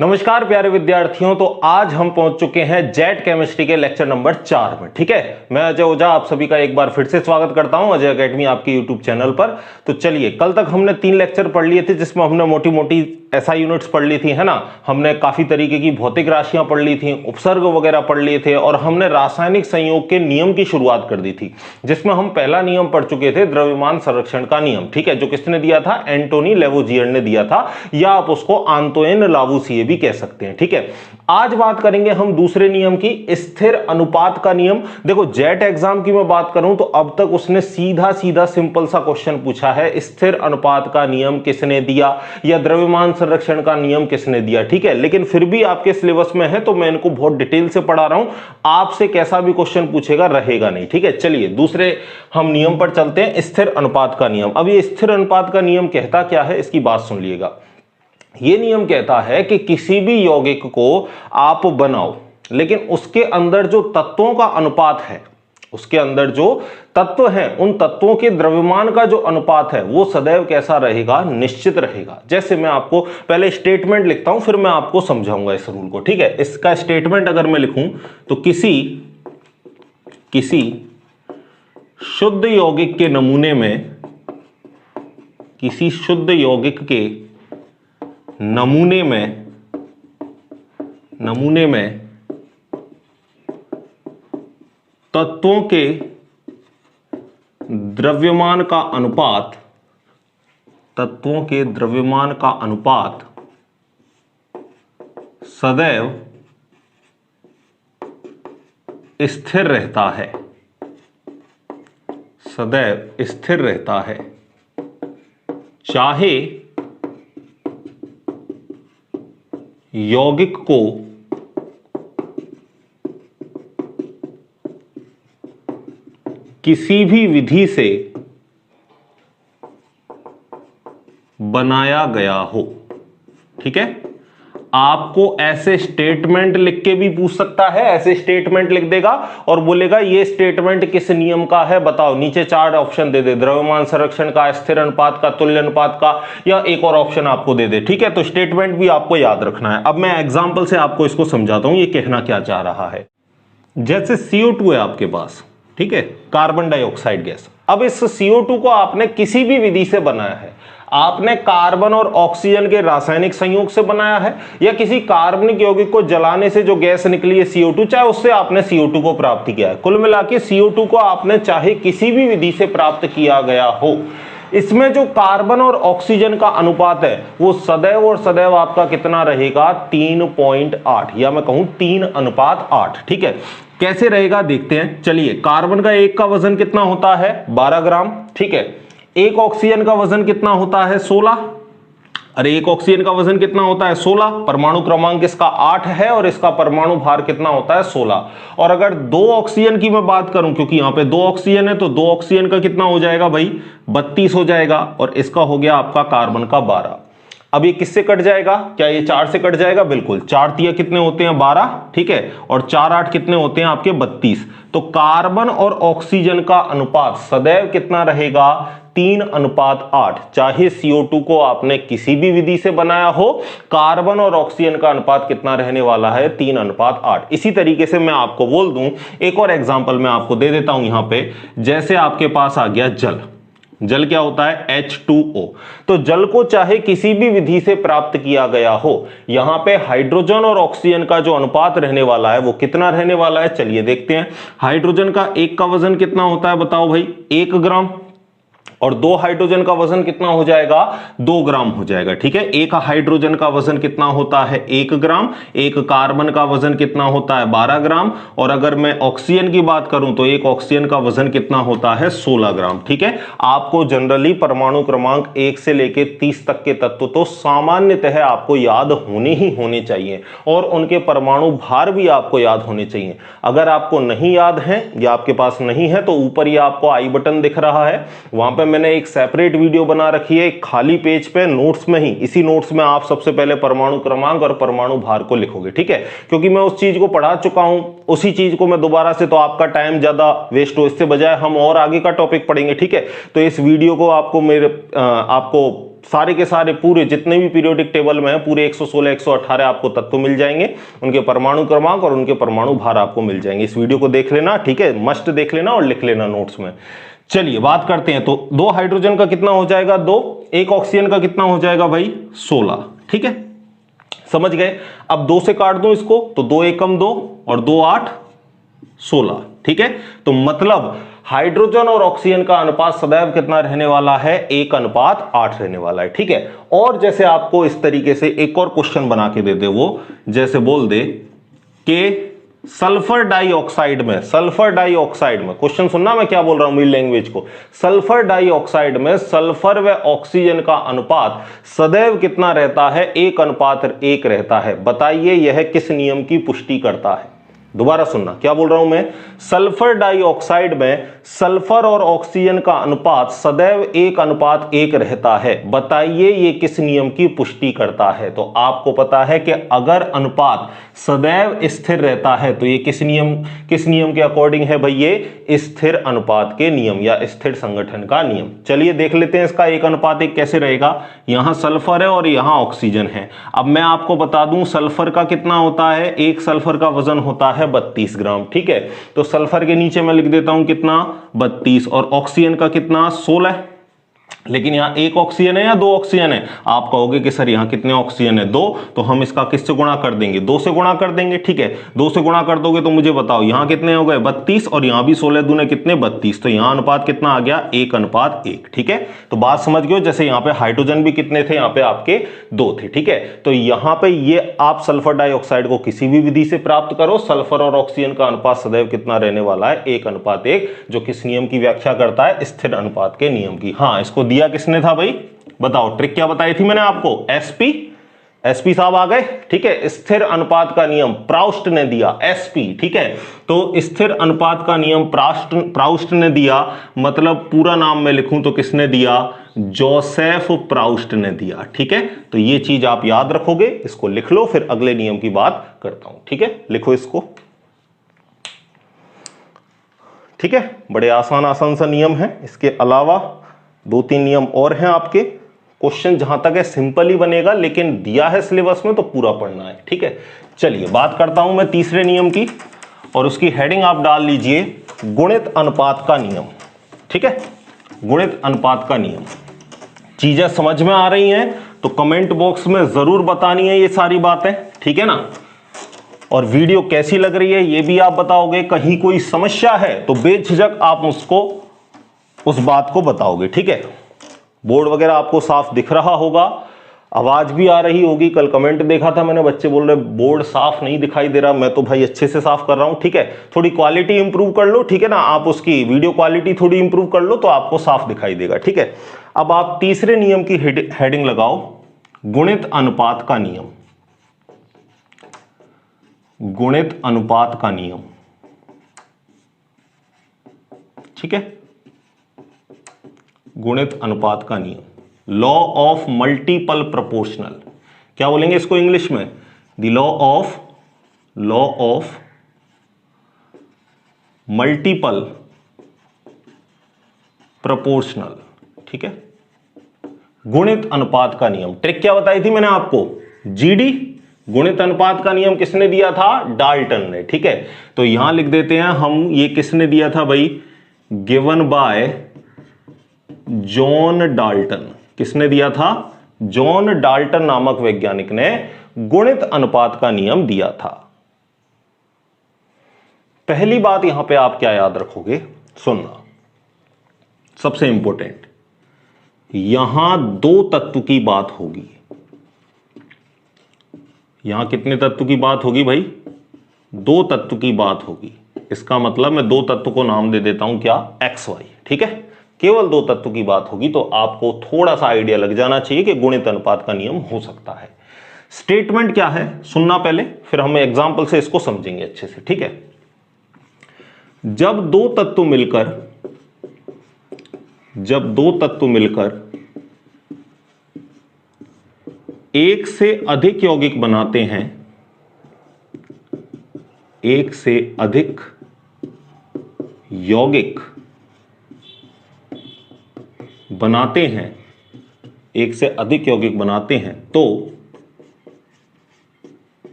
नमस्कार प्यारे विद्यार्थियों। तो आज हम पहुंच चुके हैं जेट केमिस्ट्री के लेक्चर नंबर 4 में। ठीक है, मैं अजय ओझा आप सभी का एक बार फिर से स्वागत करता हूं अजय एकेडमी आपके यूट्यूब चैनल पर। तो चलिए, कल तक हमने 3 लेक्चर पढ़ लिए थे जिसमें हमने मोटी मोटी ऐसा यूनिट्स पढ़ ली थी, है ना। हमने काफी तरीके की भौतिक राशियां पढ़ ली थी, उपसर्ग वगैरह पढ़ लिए थे और हमने रासायनिक संयोग के नियम की शुरुआत कर दी थी, जिसमें हम पहला नियम पढ़ चुके थे, द्रव्यमान संरक्षण का नियम। ठीक है, जो किसने दिया था? एंटोनी लेवोजियर ने दिया था, या आप उसको आंतोइन लावूसिए भी कह सकते हैं। ठीक है, आज बात करेंगे हम दूसरे नियम की, स्थिर अनुपात का नियम। देखो, जेट एग्जाम की मैं बात करूं तो अब तक उसने सीधा सीधा सिंपल सा क्वेश्चन पूछा है, स्थिर अनुपात का नियम किसने दिया या द्रव्यमान संरक्षण का नियम किसने दिया। ठीक है, लेकिन फिर भी आपके सिलेबस में है तो मैं इनको बहुत डिटेल से पढ़ा रहा हूं, आपसे कैसा भी क्वेश्चन पूछेगा रहेगा नहीं। ठीक है, चलिए दूसरे हम नियम पर चलते हैं, स्थिर अनुपात का नियम। अब ये स्थिर अनुपात का नियम कहता क्या है, इसकी बात सुन लीजिएगा। यह नियम कहता है कि किसी भी यौगिक को आप बनाओ, लेकिन उसके अंदर जो तत्वों का अनुपात है, उसके अंदर जो तत्व हैं, उन तत्वों के द्रव्यमान का जो अनुपात है वो सदैव कैसा रहेगा? निश्चित रहेगा। जैसे मैं आपको पहले स्टेटमेंट लिखता हूं, फिर मैं आपको समझाऊंगा इस रूल को। ठीक है, इसका स्टेटमेंट अगर मैं लिखूं तो किसी शुद्ध यौगिक के नमूने में, किसी शुद्ध यौगिक के नमूने में तत्वों के द्रव्यमान का अनुपात, तत्वों के द्रव्यमान का अनुपात सदैव स्थिर रहता है, सदैव स्थिर रहता है, चाहे यौगिक को किसी भी विधि से बनाया गया हो। ठीक है, आपको ऐसे स्टेटमेंट लिख के भी पूछ सकता है, ऐसे स्टेटमेंट लिख देगा और बोलेगा ये स्टेटमेंट किस नियम का है बताओ। नीचे 4 ऑप्शन दे दे, द्रव्यमान संरक्षण का, स्थिर अनुपात का, तुल्य अनुपात का, या एक और ऑप्शन आपको दे दे। ठीक है, तो स्टेटमेंट भी आपको याद रखना है। अब मैं एग्जांपल से आपको इसको समझाता हूं ये कहना क्या चाह रहा है। जैसे CO2 है आपके पास, ठीक है, कार्बन डाइऑक्साइड गैस। अब इस CO2 को आपने किसी भी विधि से बनाया है, आपने कार्बन और ऑक्सीजन के रासायनिक संयोग से बनाया है, या किसी कार्बनिक यौगिक को जलाने से जो गैस निकली है CO2, चाहे उससे आपने CO2 को प्राप्त किया है। कुल मिला के CO2 को आपने चाहे किसी भी विधि से प्राप्त किया गया हो, इसमें जो कार्बन और ऑक्सीजन का अनुपात है वो सदैव और सदैव आपका कितना रहेगा? 3.8, या मैं कहूं 3:8। ठीक है, कैसे रहेगा देखते हैं। चलिए, कार्बन का एक का वजन कितना होता है? 12 ग्राम। ठीक है, एक ऑक्सीजन का वजन कितना होता है? 16। अरे, एक ऑक्सीजन का वजन कितना होता है? 16। परमाणु क्रमांक इसका 8 है और इसका परमाणु भार कितना होता है? 16। और अगर 2 ऑक्सीजन की मैं बात करूं, क्योंकि यहां पे 2 ऑक्सीजन है, तो 2 ऑक्सीजन का कितना हो जाएगा भाई? 32 हो जाएगा, और इसका हो गया आपका कार्बन का 12। अब ये किससे कट जाएगा? क्या ये 4 से कट जाएगा? बिल्कुल। 4 तिया कितने होते हैं? 12। ठीक है, और 4 8 कितने होते हैं आपके? 32। तो कार्बन और ऑक्सीजन का अनुपात सदैव कितना रहेगा? 3:8। चाहे CO2 को आपने किसी भी विधि से बनाया हो, कार्बन और ऑक्सीजन का अनुपात कितना रहने वाला है? 3:8। इसी तरीके से मैं आपको बोल दूं, एक और एग्जांपल मैं आपको दे देता हूं यहां पे। जैसे आपके पास आ गया जल। जल क्या होता है? H2O। तो जल को चाहे किसी भी विधि से प्राप्त किया गया हो, यहां पे हाइड्रोजन और ऑक्सीजन का जो अनुपात रहने वाला है वो कितना रहने वाला है? चलिए देखते हैं। हाइड्रोजन का एक का वजन कितना होता है बताओ भाई? 1 ग्राम। और 2 हाइड्रोजन का वजन कितना हो जाएगा? 2 ग्राम हो जाएगा। ठीक है, एक हाइड्रोजन का वजन कितना होता है? 1 ग्राम। एक कार्बन का वजन कितना होता है? 12 ग्राम। और अगर मैं ऑक्सीजन की बात करूं तो एक ऑक्सीजन का वजन कितना होता है? 16 ग्राम। ठीक है, आपको जनरली परमाणु क्रमांक 1 से लेकर 30 तक के तत्व तो सामान्यतः आपको याद होने ही होने चाहिए, और उनके परमाणु भार भी आपको याद होने चाहिए। अगर आपको नहीं याद है या आपके पास नहीं है तो ऊपर ये आपको आई बटन दिख रहा है, वहां पे मैंने एक सेपरेट वीडियो बना रखी है, एक खाली पेज पे नोट्स में ही, इसी नोट्स में आप सबसे पहले परमाणु क्रमांक और परमाणु भार को लिखोगे। ठीक है, क्योंकि मैं उस चीज को पढ़ा चुका हूं, उसी चीज को मैं दोबारा से, तो आपका टाइम ज्यादा वेस्ट हो, इससे बजाय हम और आगे का टॉपिक पढ़ेंगे। ठीक है, तो इस वीडियो को आपको सारे के सारे पूरे जितने भी पीरियोडिक टेबल में है पूरे 116 118 आपको तत्व मिल जाएंगे, उनके परमाणु क्रमांक और उनके परमाणु भार आपको मिल जाएंगे। इस वीडियो को देख लेना, ठीक है, मस्ट देख लेना और लिख लेना नोट्स में। चलिए बात करते हैं। तो 2 हाइड्रोजन का कितना हो जाएगा 2, 1 ऑक्सीजन का कितना हो जाएगा भाई 16, ठीक है, समझ गए। अब 2 से काट दूं इसको तो 2 एकम 2 और 2 8 16, ठीक है। तो मतलब हाइड्रोजन और ऑक्सीजन का अनुपात सदैव कितना रहने वाला है 1:8 रहने वाला है, ठीक है। और जैसे आपको इस तरीके से एक और क्वेश्चन बना के दे दे, वो जैसे बोल दे कि सल्फर डाइऑक्साइड में, सल्फर डाइऑक्साइड में, क्वेश्चन सुनना मैं क्या बोल रहा हूं मेरी लैंग्वेज को, सल्फर डाइऑक्साइड में सल्फर व ऑक्सीजन का अनुपात सदैव कितना रहता है 1:1 रहता है। बताइए यह किस नियम की पुष्टि करता है। दोबारा सुनना क्या बोल रहा हूं मैं, सल्फर डाइऑक्साइड में सल्फर और ऑक्सीजन का अनुपात सदैव 1:1 रहता है। बताइए ये किस नियम की पुष्टि करता है। तो आपको पता है कि अगर अनुपात सदैव स्थिर रहता है तो ये किस नियम के अकॉर्डिंग है भाई, ये स्थिर अनुपात के नियम या स्थिर संगठन का नियम। चलिए देख लेते हैं इसका 1:1 कैसे रहेगा। यहां सल्फर है और यहां ऑक्सीजन है। अब मैं आपको बता दूं सल्फर का कितना होता है, एक सल्फर का वजन होता है 32 ग्राम, ठीक है। तो सल्फर के नीचे मैं लिख देता हूं कितना 32 और ऑक्सीजन का कितना 16। लेकिन यहां 1 ऑक्सीजन है या 2 ऑक्सीजन है, आप कहोगे कि सर यहां कितने ऑक्सीजन है 2, तो हम इसका किससे गुणा कर देंगे 2 से गुणा कर देंगे, ठीक है। 2 से गुणा कर दोगे तो मुझे बताओ यहां कितने हो गए 32 और यहां भी 16 दूने कितने 32, तो यहां अनुपात कितना आ गया 1:1, ठीक है। तो बात समझ गए। जैसे यहां पे हाइड्रोजन भी कितने थे, यहां पे आपके 2 थे, ठीक है। तो यहां पे ये आप सल्फर डाइऑक्साइड को किसी भी विधि से प्राप्त करो, सल्फर और ऑक्सीजन का अनुपात सदैव कितना रहने वाला है 1:1, जो किस नियम की व्याख्या करता है स्थिर अनुपात के नियम की। हाँ, इसको दिया किसने था भाई, बताओ, ट्रिक क्या बताई थी मैंने आपको, एसपी साहब आ गए, ठीक है। स्थिर अनुपात का नियम प्राउस्ट ने दिया, एसपी, ठीक है। तो स्थिर अनुपात का नियम प्राउस्ट ने दिया, मतलब पूरा नाम मैं लिखूं तो किसने दिया, जोसेफ प्राउस्ट ने दिया, ठीक है। तो ये चीज आप याद रखोगे, इसको लिख लो, फिर अगले नियम की बात करता हूं, ठीक है। लिखो इसको, ठीक है। बड़े आसान सा नियम है। इसके अलावा 2-3 नियम और हैं आपके। क्वेश्चन जहां तक है सिंपल ही बनेगा, लेकिन दिया है सिलेबस में तो पूरा पढ़ना है, ठीक है। चलिए बात करता हूं मैं तीसरे नियम की, और उसकी हेडिंग आप डाल लीजिए गुणित अनुपात का नियम, ठीक है। गुणित अनुपात का नियम। चीजें समझ में आ रही हैं तो कमेंट बॉक्स में जरूर बतानी है ये सारी बातें, ठीक है ना। और वीडियो कैसी लग रही है ये भी आप बताओगे। कहीं कोई समस्या है तो बेझिझक आप मुझको उस बात को बताओगे, ठीक है। बोर्ड वगैरह आपको साफ दिख रहा होगा, आवाज भी आ रही होगी। कल कमेंट देखा था मैंने, बच्चे बोल रहे बोर्ड साफ नहीं दिखाई दे रहा। मैं तो भाई अच्छे से साफ कर रहा हूं, ठीक है। थोड़ी क्वालिटी इंप्रूव कर लो, ठीक है ना, आप उसकी वीडियो क्वालिटी थोड़ी इंप्रूव कर लो तो आपको साफ दिखाई देगा, ठीक है। अब आप तीसरे नियम की हेडिंग लगाओ गुणित अनुपात का नियम। गुणित अनुपात का नियम, ठीक है। गुणित अनुपात का नियम, लॉ ऑफ मल्टीपल प्रोपोर्शनल। क्या बोलेंगे इसको इंग्लिश में, the law of multiple proportional, ठीक है। गुणित अनुपात का नियम, ट्रिक क्या बताई थी मैंने आपको, जीडी। गुणित अनुपात का नियम किसने दिया था, डाल्टन ने, ठीक है। तो यहां लिख देते हैं हम, ये किसने दिया था भाई, गिवन बाय जॉन डाल्टन। किसने दिया था, जॉन डाल्टन नामक वैज्ञानिक ने गुणित अनुपात का नियम दिया था। पहली बात यहां पे आप क्या याद रखोगे, सुनना, सबसे इंपॉर्टेंट, यहां 2 तत्व की बात होगी। यहां कितने तत्व की बात होगी भाई, 2 तत्व की बात होगी। इसका मतलब मैं 2 तत्व को नाम दे देता हूं क्या, एक्स वाई, ठीक है। केवल 2 तत्व की बात होगी तो आपको थोड़ा सा आइडिया लग जाना चाहिए कि गुणित अनुपात का नियम हो सकता है। स्टेटमेंट क्या है सुनना पहले, फिर हम एग्जांपल से इसको समझेंगे अच्छे से, ठीक है। जब 2 तत्व मिलकर एक से अधिक यौगिक बनाते हैं, एक से अधिक यौगिक बनाते हैं, एक से अधिक यौगिक बनाते हैं तो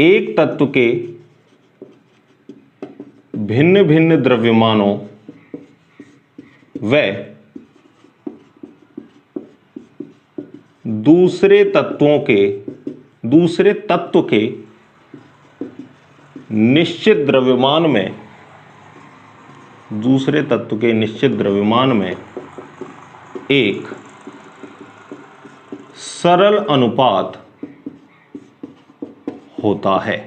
एक तत्व के भिन्न भिन्न द्रव्यमानों व दूसरे तत्व के निश्चित द्रव्यमान में एक सरल अनुपात होता है।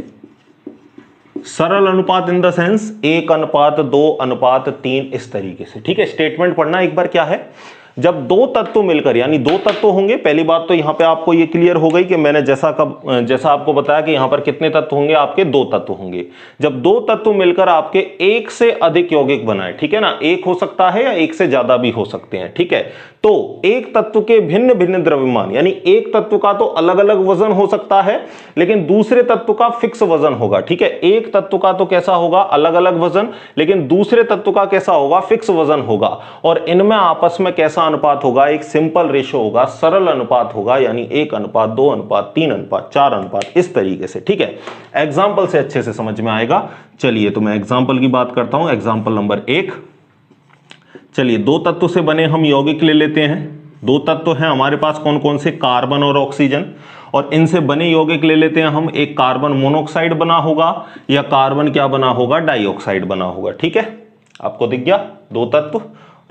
सरल अनुपात इन द सेंस 1:2:3 इस तरीके से। ठीक है, स्टेटमेंट पढ़ना एक बार। क्या है, जब दो तत्व मिलकर, यानी दो तत्व होंगे, पहली बात तो यहां पे आपको ये क्लियर हो गई कि मैंने जैसा आपको बताया कि यहां पर कितने तत्व होंगे, आपके दो तत्व होंगे। जब दो तत्व मिलकर आपके एक से अधिक यौगिक बनाए, ठीक है ना, एक हो सकता है या एक से ज्यादा भी हो सकते हैं। ठीक है, तो एक तत्व के भिन्न भिन्न द्रव्यमान, यानी एक तत्व का तो अलग अलग वजन हो सकता है लेकिन दूसरे तत्व का फिक्स वजन होगा। ठीक है, एक तत्व का तो कैसा होगा, अलग अलग वजन, लेकिन दूसरे तत्व का कैसा होगा, फिक्स वजन होगा। और इनमें आपस में कैसा अनुपात होगा, एक सिंपल रेशो होगा, सरल अनुपात होगा, यानी 1:2:3:4:, इस तरीके से। ठीक है, एग्जाम्पल से अच्छे से समझ में आएगा। चलिए तो मैं एग्जाम्पल की बात करता हूं। एग्जाम्पल नंबर 1, चलिए दो तत्व से बने हम यौगिक ले लेते हैं। दो तत्व हैं हमारे पास, कौन कौन से, कार्बन और ऑक्सीजन। और इनसे बने यौगिक ले लेते हैं हम। एक कार्बन मोनोऑक्साइड बना होगा या कार्बन क्या बना होगा, डाइऑक्साइड बना होगा। ठीक है, आपको दिख गया, दो तत्व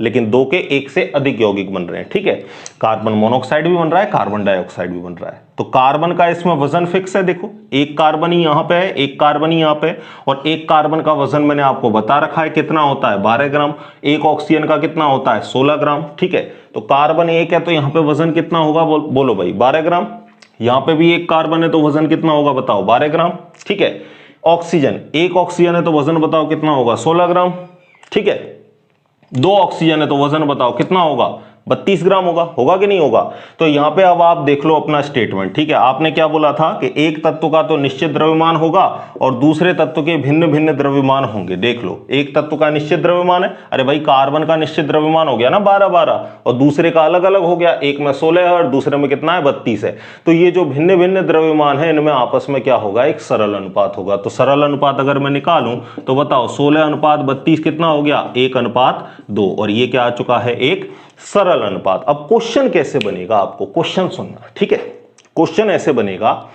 लेकिन दो के एक से अधिक यौगिक बन रहे हैं। ठीक है, कार्बन मोनोऑक्साइड भी बन रहा है, कार्बन डाइऑक्साइड भी बन रहा है। तो कार्बन का इसमें वजन फिक्स है। देखो, एक कार्बन ही यहां पे है, एक कार्बन ही यहां पे है, और एक कार्बन का वजन मैंने आपको बता रखा है कितना होता है, 12 ग्राम। एक ऑक्सीजन का कितना होता है, 16 ग्राम। ठीक है, तो कार्बन एक है तो यहां पे वजन कितना होगा, बोलो भाई, 12 ग्राम। यहां पे भी एक कार्बन है तो वजन कितना होगा, बताओ, 12 ग्राम। ठीक है, ऑक्सीजन, एक ऑक्सीजन है तो वजन बताओ कितना होगा, 16 ग्राम। ठीक है, दो ऑक्सीजन है तो वजन बताओ कितना होगा, 32 ग्राम होगा कि नहीं होगा। तो यहां पे अब आप देख लो अपना स्टेटमेंट। ठीक है, आपने क्या बोला था कि एक तत्व का तो निश्चित द्रव्यमान होगा और दूसरे तत्व के भिन्न भिन्न द्रव्यमान होंगे। देख लो, एक तत्व का निश्चित द्रव्यमान है, अरे भाई कार्बन का निश्चित द्रव्यमान हो गया ना 12 और दूसरे का अलग अलग हो गया, एक में 16 है और दूसरे में कितना है, 32 है। तो ये जो भिन्न भिन्न द्रव्यमान है इनमें आपस में क्या होगा, एक सरल अनुपात होगा। तो सरल अनुपात अगर मैं निकालूं तो बताओ 16:32 कितना हो गया, 1:2, और ये क्या आ चुका है, एक सरल अनुपात। अब क्वेश्चन कैसे बनेगा, आपको क्वेश्चन सुनना। ठीक है, क्वेश्चन ऐसे बनेगा,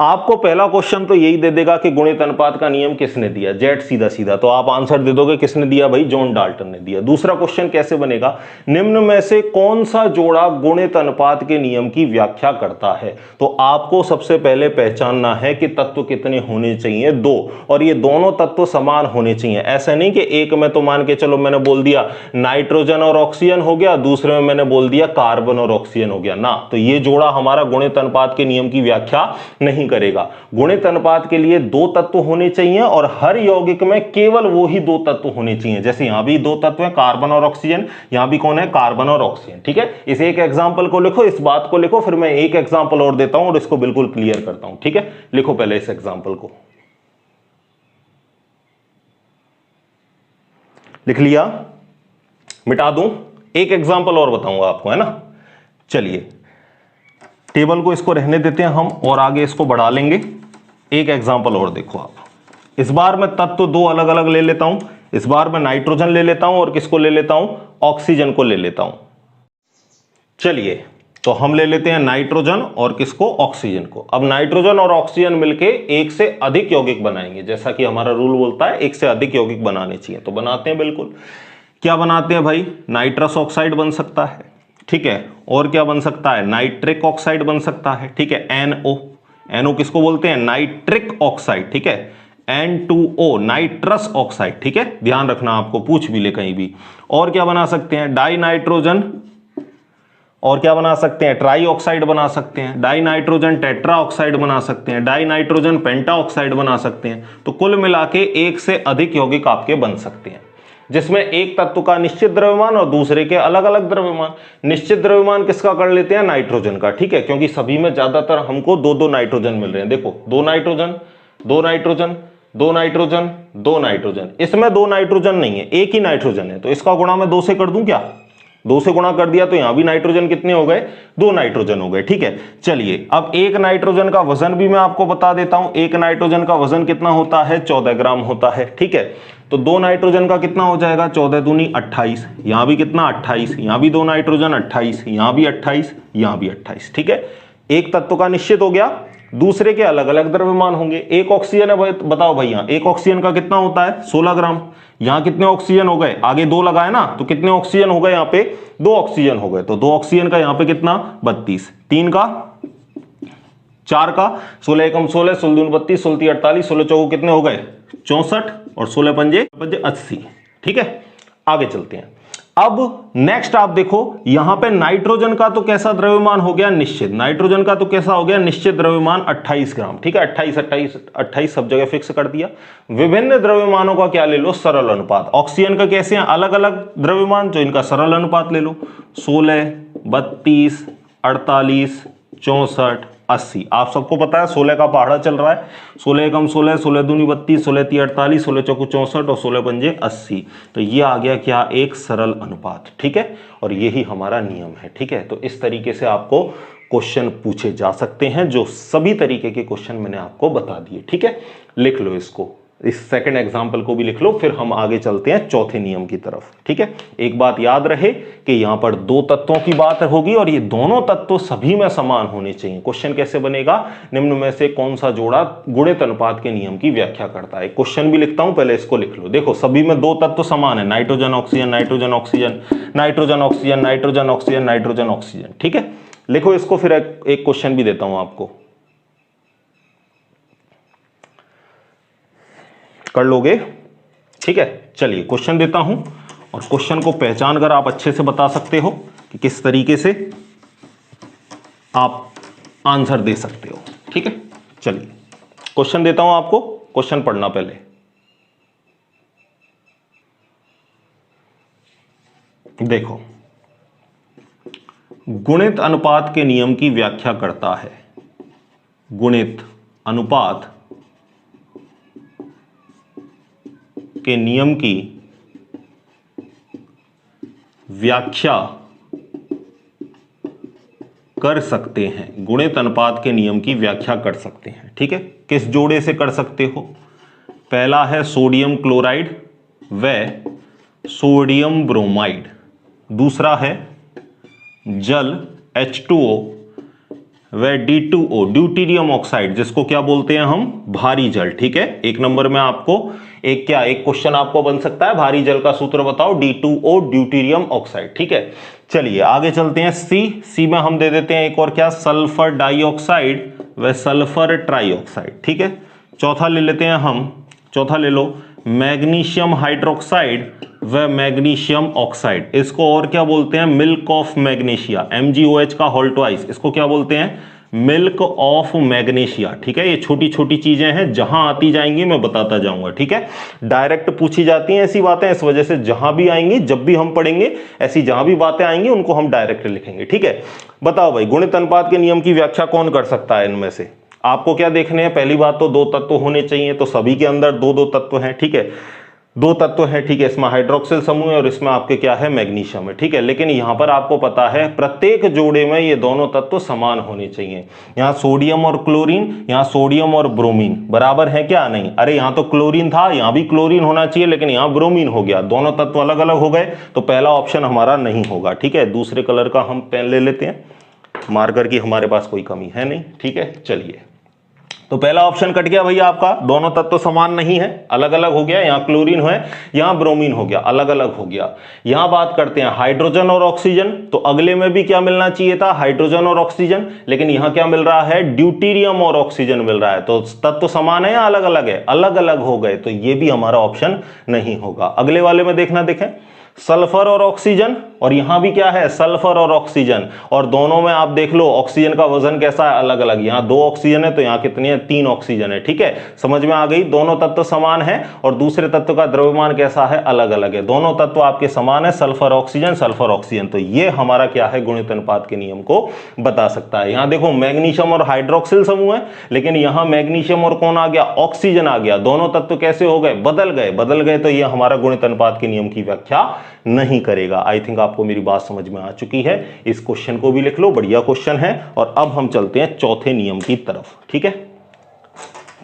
आपको पहला क्वेश्चन तो यही दे देगा कि गुणित अनुपात का नियम किसने दिया, जेड सीधा सीधा, तो आप आंसर दे दोगे किसने दिया, भाई जॉन डाल्टन ने दिया। दूसरा क्वेश्चन कैसे बनेगा, निम्न में से कौन सा जोड़ा गुणित अनुपात के नियम की व्याख्या करता है। तो आपको सबसे पहले पहचानना है कि तत्व कितने होने चाहिए, दो, और ये दोनों तत्व समान होने चाहिए। ऐसा नहीं कि एक में तो मान के चलो मैंने बोल दिया नाइट्रोजन और ऑक्सीजन हो गया, दूसरे में मैंने बोल दिया कार्बन और ऑक्सीजन हो गया ना, तो ये जोड़ा हमारा गुणित अनुपात के नियम की व्याख्या नहीं करेगा। गुणित अनुपात के लिए दो तत्व होने चाहिए और हर यौगिक में केवल वो ही दो तत्व होने चाहिए। जैसे यहां भी दो तत्व हैं, कार्बन और ऑक्सीजन, यहां भी कौन है, कार्बन और ऑक्सीजन। ठीक है, इस एक एग्जांपल को लिखो, इस बात को लिखो, फिर मैं एक एग्जांपल और देता हूं और इसको बिल्कुल क्लियर करता हूं। ठीक है, लिखो पहले इस एग्जांपल को, लिख लिया, मिटा दूं, एक एग्जांपल और बताऊंगा आपको, है ना। चलिए टेबल को इसको रहने देते हैं हम और आगे इसको बढ़ा लेंगे। एक एग्जांपल और देखो आप, इस बार मैं तत्व दो अलग अलग ले लेता हूं। इस बार मैं नाइट्रोजन ले लेता हूं और किसको ले लेता हूं, ऑक्सीजन को ले लेता हूं। चलिए तो हम ले लेते हैं नाइट्रोजन और किसको, ऑक्सीजन को। अब नाइट्रोजन और ऑक्सीजन मिलके एक से अधिक यौगिक बनाएंगे, जैसा कि हमारा रूल बोलता है एक से अधिक यौगिक बनाने चाहिए, तो बनाते हैं बिल्कुल। क्या बनाते हैं भाई, नाइट्रस ऑक्साइड बन सकता है, ठीक है, और क्या बन सकता है, नाइट्रिक ऑक्साइड बन सकता है। ठीक है, NO किसको बोलते हैं, नाइट्रिक ऑक्साइड। ठीक है, N2O नाइट्रस ऑक्साइड। ठीक है, ध्यान रखना, आपको पूछ भी ले कहीं भी। और क्या बना सकते हैं, डाई नाइट्रोजन, और क्या बना सकते हैं, ट्राई ऑक्साइड बना सकते हैं, डाई नाइट्रोजन टेट्रा ऑक्साइड बना सकते हैं, डाई नाइट्रोजन पेंटा ऑक्साइड बना सकते हैं। तो कुल मिला के एक से अधिक यौगिक आपके बन सकते हैं, जिसमें एक तत्व का निश्चित द्रव्यमान और दूसरे के अलग अलग द्रव्यमान। निश्चित द्रव्यमान किसका कर लेते हैं, नाइट्रोजन का। ठीक है, क्योंकि सभी में ज्यादातर हमको दो दो नाइट्रोजन मिल रहे हैं। देखो, दो नाइट्रोजन, दो नाइट्रोजन, दो नाइट्रोजन, दो नाइट्रोजन। इसमें दो नाइट्रोजन नहीं है, एक ही नाइट्रोजन है, तो इसका गुणा मैं दो से कर दूं क्या, 2 से गुणा कर दिया तो यहां भी नाइट्रोजन कितने हो गए, 2 नाइट्रोजन हो गए। ठीक है, चलिए अब एक नाइट्रोजन का वजन भी मैं आपको बता देता हूं। एक नाइट्रोजन का वजन कितना होता है, 14 ग्राम होता है। ठीक है, तो 2 नाइट्रोजन का कितना हो जाएगा, 14 दूनी 28, यहां भी कितना 28, यहां भी 2 नाइट्रोजन 28, यहां भी 28, यहां भी 28। ठीक है, एक तत्व का निश्चित हो गया, दूसरे के अलग अलग द्रव्यमान होंगे। एक ऑक्सीजन है, बताओ भैया एक ऑक्सीजन का कितना होता है, 16 ग्राम। यहां कितने ऑक्सीजन हो गए, आगे 2 लगाए ना, तो कितने ऑक्सीजन हो गए, यहां पे 2 ऑक्सीजन हो गए। तो 2 ऑक्सीजन का यहां पे कितना 32, 3 का 4 का 16 एकम 16, 16 दूनी 32, 16 तीन 48, 16 चौको कितने हो गए 64 और 16 पंजे 80। ठीक है, आगे चलते हैं। अब नेक्स्ट आप देखो यहां पे नाइट्रोजन का तो कैसा द्रव्यमान हो गया निश्चित, नाइट्रोजन का तो कैसा हो गया निश्चित द्रव्यमान 28 ग्राम। ठीक है, 28 28 28 सब जगह फिक्स कर दिया। विभिन्न द्रव्यमानों का क्या ले लो, सरल अनुपात। ऑक्सीजन का कैसे हैं, अलग अलग द्रव्यमान, जो इनका सरल अनुपात ले लो, 16 32 48 64 80। आप सबको पता है 16 का पहाड़ा चल रहा है, 16 एकम 16, 16 दूनी 32, 16 तीन 48, 16 चौको 64 और 16 पंजे 80। तो ये आ गया क्या, एक सरल अनुपात। ठीक है, और यही हमारा नियम है। ठीक है, तो इस तरीके से आपको क्वेश्चन पूछे जा सकते हैं, जो सभी तरीके के क्वेश्चन मैंने आपको बता दिए। ठीक है, लिख लो इसको, इस सेकंड एग्जाम्पल को भी लिख लो, फिर हम आगे चलते हैं चौथे नियम की तरफ। ठीक है, एक बात याद रहे कि यहां पर 2 तत्वों की बात होगी और ये दोनों तत्व सभी में समान होने चाहिए। क्वेश्चन कैसे बनेगा, निम्न में से कौन सा जोड़ा गुणित अनुपात के नियम की व्याख्या करता है। क्वेश्चन भी लिखता हूं, पहले इसको लिख लो। देखो सभी में 2 तत्व समान है, nitrogen oxygen nitrogen oxygen nitrogen oxygen nitrogen oxygen nitrogen oxygen. ठीक है, लिखो इसको, फिर एक क्वेश्चन भी देता हूं आपको, कर लोगे। ठीक है, चलिए क्वेश्चन देता हूं और क्वेश्चन को पहचान कर आप अच्छे से बता सकते हो कि किस तरीके से आप आंसर दे सकते हो। ठीक है, चलिए क्वेश्चन देता हूं आपको, क्वेश्चन पढ़ना पहले। देखो, गुणित अनुपात के नियम की व्याख्या करता है। गुणित अनुपात के नियम की व्याख्या कर सकते हैं। गुणित अनुपात के नियम की व्याख्या कर सकते हैं। ठीक है, किस जोड़े से कर सकते हो, पहला है सोडियम क्लोराइड व सोडियम ब्रोमाइड, दूसरा है जल H2O व D2O ड्यूटीरियम ऑक्साइड, जिसको क्या बोलते हैं हम, भारी जल। ठीक है, एक नंबर में आपको एक क्वेश्चन आपको बन सकता है, भारी जल का सूत्र बताओ, D2O ड्यूटीरियम ऑक्साइड। ठीक है, चलिए आगे चलते हैं। सी में हम दे देते हैं एक और क्या, सल्फर डाइऑक्साइड व सल्फर ट्राइऑक्साइड। ठीक है, चौथा ले लेते हैं हम, चौथा ले लो मैग्नीशियम हाइड्रोक्साइड व मैग्नीशियम ऑक्साइड, इसको और क्या बोलते हैं, मिल्क ऑफ मैग्नीशिया, MgOH का होल ट्वाइस, इसको क्या बोलते हैं, मिल्क ऑफ मैग्नीशिया। ठीक है, ये छोटी छोटी चीजें हैं, जहां आती जाएंगी मैं बताता जाऊंगा। ठीक है, डायरेक्ट पूछी जाती हैं ऐसी बातें, इस वजह से जहां भी आएंगी, जब भी हम पढ़ेंगे ऐसी जहां भी बातें आएंगी उनको हम डायरेक्ट लिखेंगे। ठीक है, बताओ भाई गुणित अनुपात के नियम की व्याख्या कौन कर सकता है इनमें से। आपको क्या देखने हैं, पहली बात तो 2 तत्व होने चाहिए, तो सभी के अंदर 2 तत्व हैं। ठीक है, 2 तत्व हैं। ठीक है, इसमें हाइड्रोक्सिल समूह है और इसमें आपके क्या है, मैग्नीशियम है। ठीक है, लेकिन यहां पर आपको पता है प्रत्येक जोड़े में ये दोनों तत्व समान होने चाहिए। यहां सोडियम और क्लोरीन, यहां सोडियम और ब्रोमीन बराबर है क्या, नहीं, अरे यहां तो क्लोरीन था, यहां भी क्लोरीन होना चाहिए, लेकिन यहां ब्रोमीन हो गया, दोनों तत्व अलग अलग हो गए, तो पहला ऑप्शन हमारा नहीं होगा। ठीक है, दूसरे कलर का हम पेन ले लेते हैं, मार्कर की हमारे पास कोई कमी है नहीं। ठीक है, चलिए, तो पहला ऑप्शन कट गया भैया आपका, दोनों तत्व समान नहीं है, अलग अलग हो गया, यहां क्लोरीन है, यहां ब्रोमीन हो गया, अलग अलग हो गया। यहां बात करते हैं हाइड्रोजन और ऑक्सीजन, तो अगले में भी क्या मिलना चाहिए था, हाइड्रोजन और ऑक्सीजन, लेकिन यहां क्या मिल रहा है, ड्यूटीरियम और ऑक्सीजन मिल रहा है। तो तत्व समान है या अलग अलग है, अलग अलग हो गए, तो ये भी हमारा ऑप्शन नहीं होगा। अगले वाले में देखना, देखें सल्फर और ऑक्सीजन, और यहां भी क्या है, सल्फर और ऑक्सीजन, और दोनों में आप देख लो ऑक्सीजन का वजन कैसा है, अलग अलग। यहां 2 ऑक्सीजन है तो यहां कितनी है, 3 ऑक्सीजन है। ठीक है, समझ में आ गई, दोनों तत्व समान है और दूसरे तत्व का द्रव्यमान कैसा है, अलग अलग है। दोनों तत्व आपके समान है, सल्फर ऑक्सीजन सल्फर ऑक्सीजन, तो ये हमारा क्या है, गुणित अनुपात के नियम को बता सकता है। यहां देखो मैग्नीशियम और हाइड्रोक्सिल समूह है, लेकिन यहां मैग्नीशियम और कौन आ गया, ऑक्सीजन आ गया, दोनों तत्व कैसे हो गए, बदल गए, तो ये हमारा गुणित अनुपात के नियम की व्याख्या नहीं करेगा। आई थिंक आपको मेरी बात समझ में आ चुकी है। इस क्वेश्चन को भी लिख लो, बढ़िया क्वेश्चन है। और अब हम चलते हैं चौथे नियम की तरफ, ठीक है।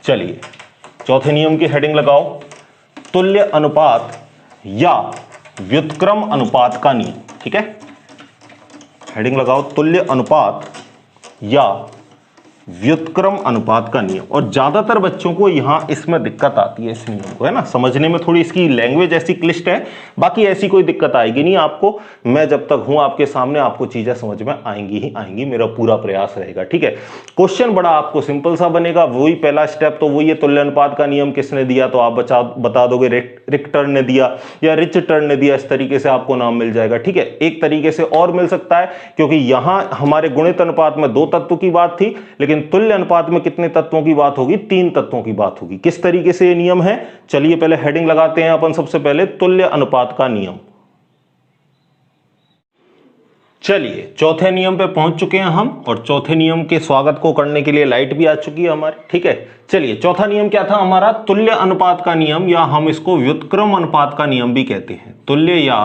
चलिए चौथे नियम की हेडिंग लगाओ, तुल्य अनुपात या व्युत्क्रम अनुपात का नियम, ठीक है। हेडिंग लगाओ, तुल्य अनुपात या व्युत्क्रम अनुपात का नियम। और ज्यादातर बच्चों को यहां इसमें दिक्कत आती है, इस नियम को, है ना, समझने में थोड़ी इसकी लैंग्वेज ऐसी क्लिष्ट है। बाकी ऐसी कोई दिक्कत आएगी नहीं आपको, मैं जब तक हूं आपके सामने आपको चीजें समझ में आएंगी ही आएंगी, मेरा पूरा प्रयास रहेगा, ठीक है। क्वेश्चन बड़ा आपको सिंपल सा बनेगा, वही पहला स्टेप तो वही है, तुल्य अनुपात का नियम किसने दिया, तो आप बता दोगे रिक्टर ने दिया या रिचटर ने दिया, इस तरीके से आपको नाम मिल जाएगा, ठीक है। एक तरीके से और मिल सकता है, क्योंकि यहां हमारे गुणित अनुपात में 2 तत्व की बात थी, लेकिन तुल्य अनुपात में कितने तत्वों की बात होगी, 3 तत्वों की बात होगी। किस तरीके से ये नियम है, चलिए पहले हेडिंग लगाते हैं अपन सबसे पहले, तुल्य अनुपात का नियम। चलिए चौथे नियम पे पहुंच चुके हैं हम, और चौथे नियम के स्वागत को करने के लिए लाइट भी आ चुकी है हमारी, ठीक है। चलिए चौथा नियम क्या था हमारा, तुल्य अनुपात का नियम, या हम इसको व्युत्क्रम अनुपात का नियम भी कहते हैं। तुल्य या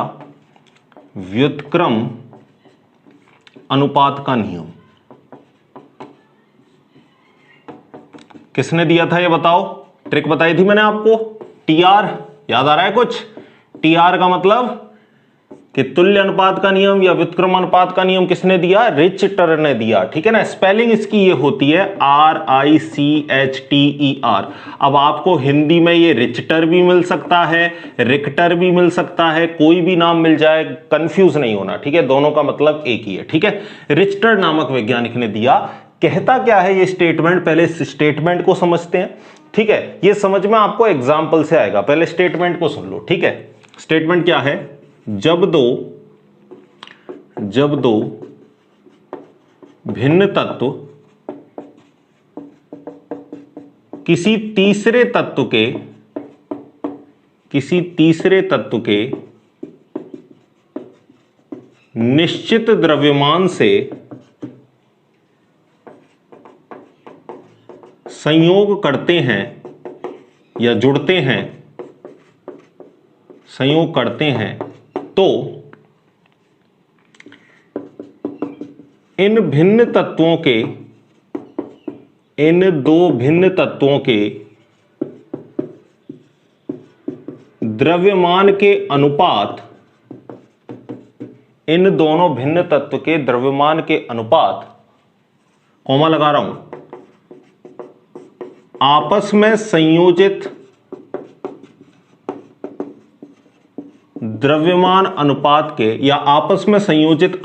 व्युत्क्रम अनुपात का नियम किसने दिया था ये बताओ, ट्रिक बताई थी मैंने आपको, टीआर, याद आ रहा है कुछ। टीआर का मतलब कि तुल्य अनुपात का नियम या व्युत्क्रम अनुपात का नियम किसने दिया, रिचटर ने दिया, ठीक है ना। स्पेलिंग इसकी ये होती है RICHTER। अब आपको हिंदी में ये रिचटर भी मिल सकता है, रिक्टर भी मिल सकता है, कोई भी नाम मिल जाए, कंफ्यूज नहीं होना, ठीक है, दोनों का मतलब एक ही है, ठीक है। रिचटर नामक वैज्ञानिक ने दिया। कहता क्या है ये स्टेटमेंट, पहले स्टेटमेंट को समझते हैं, ठीक है। ये समझ में आपको एग्जाम्पल से आएगा, पहले स्टेटमेंट को सुन लो, ठीक है। स्टेटमेंट क्या है, जब दो भिन्न तत्व किसी तीसरे तत्व के निश्चित द्रव्यमान से संयोग करते हैं या जुड़ते हैं, संयोग करते हैं, तो इन दो भिन्न तत्वों के द्रव्यमान के अनुपात, इन दोनों भिन्न तत्व के द्रव्यमान के अनुपात, कॉमा लगा रहा हूं, आपस में संयोजित द्रव्यमान अनुपात के, या आपस में संयोजित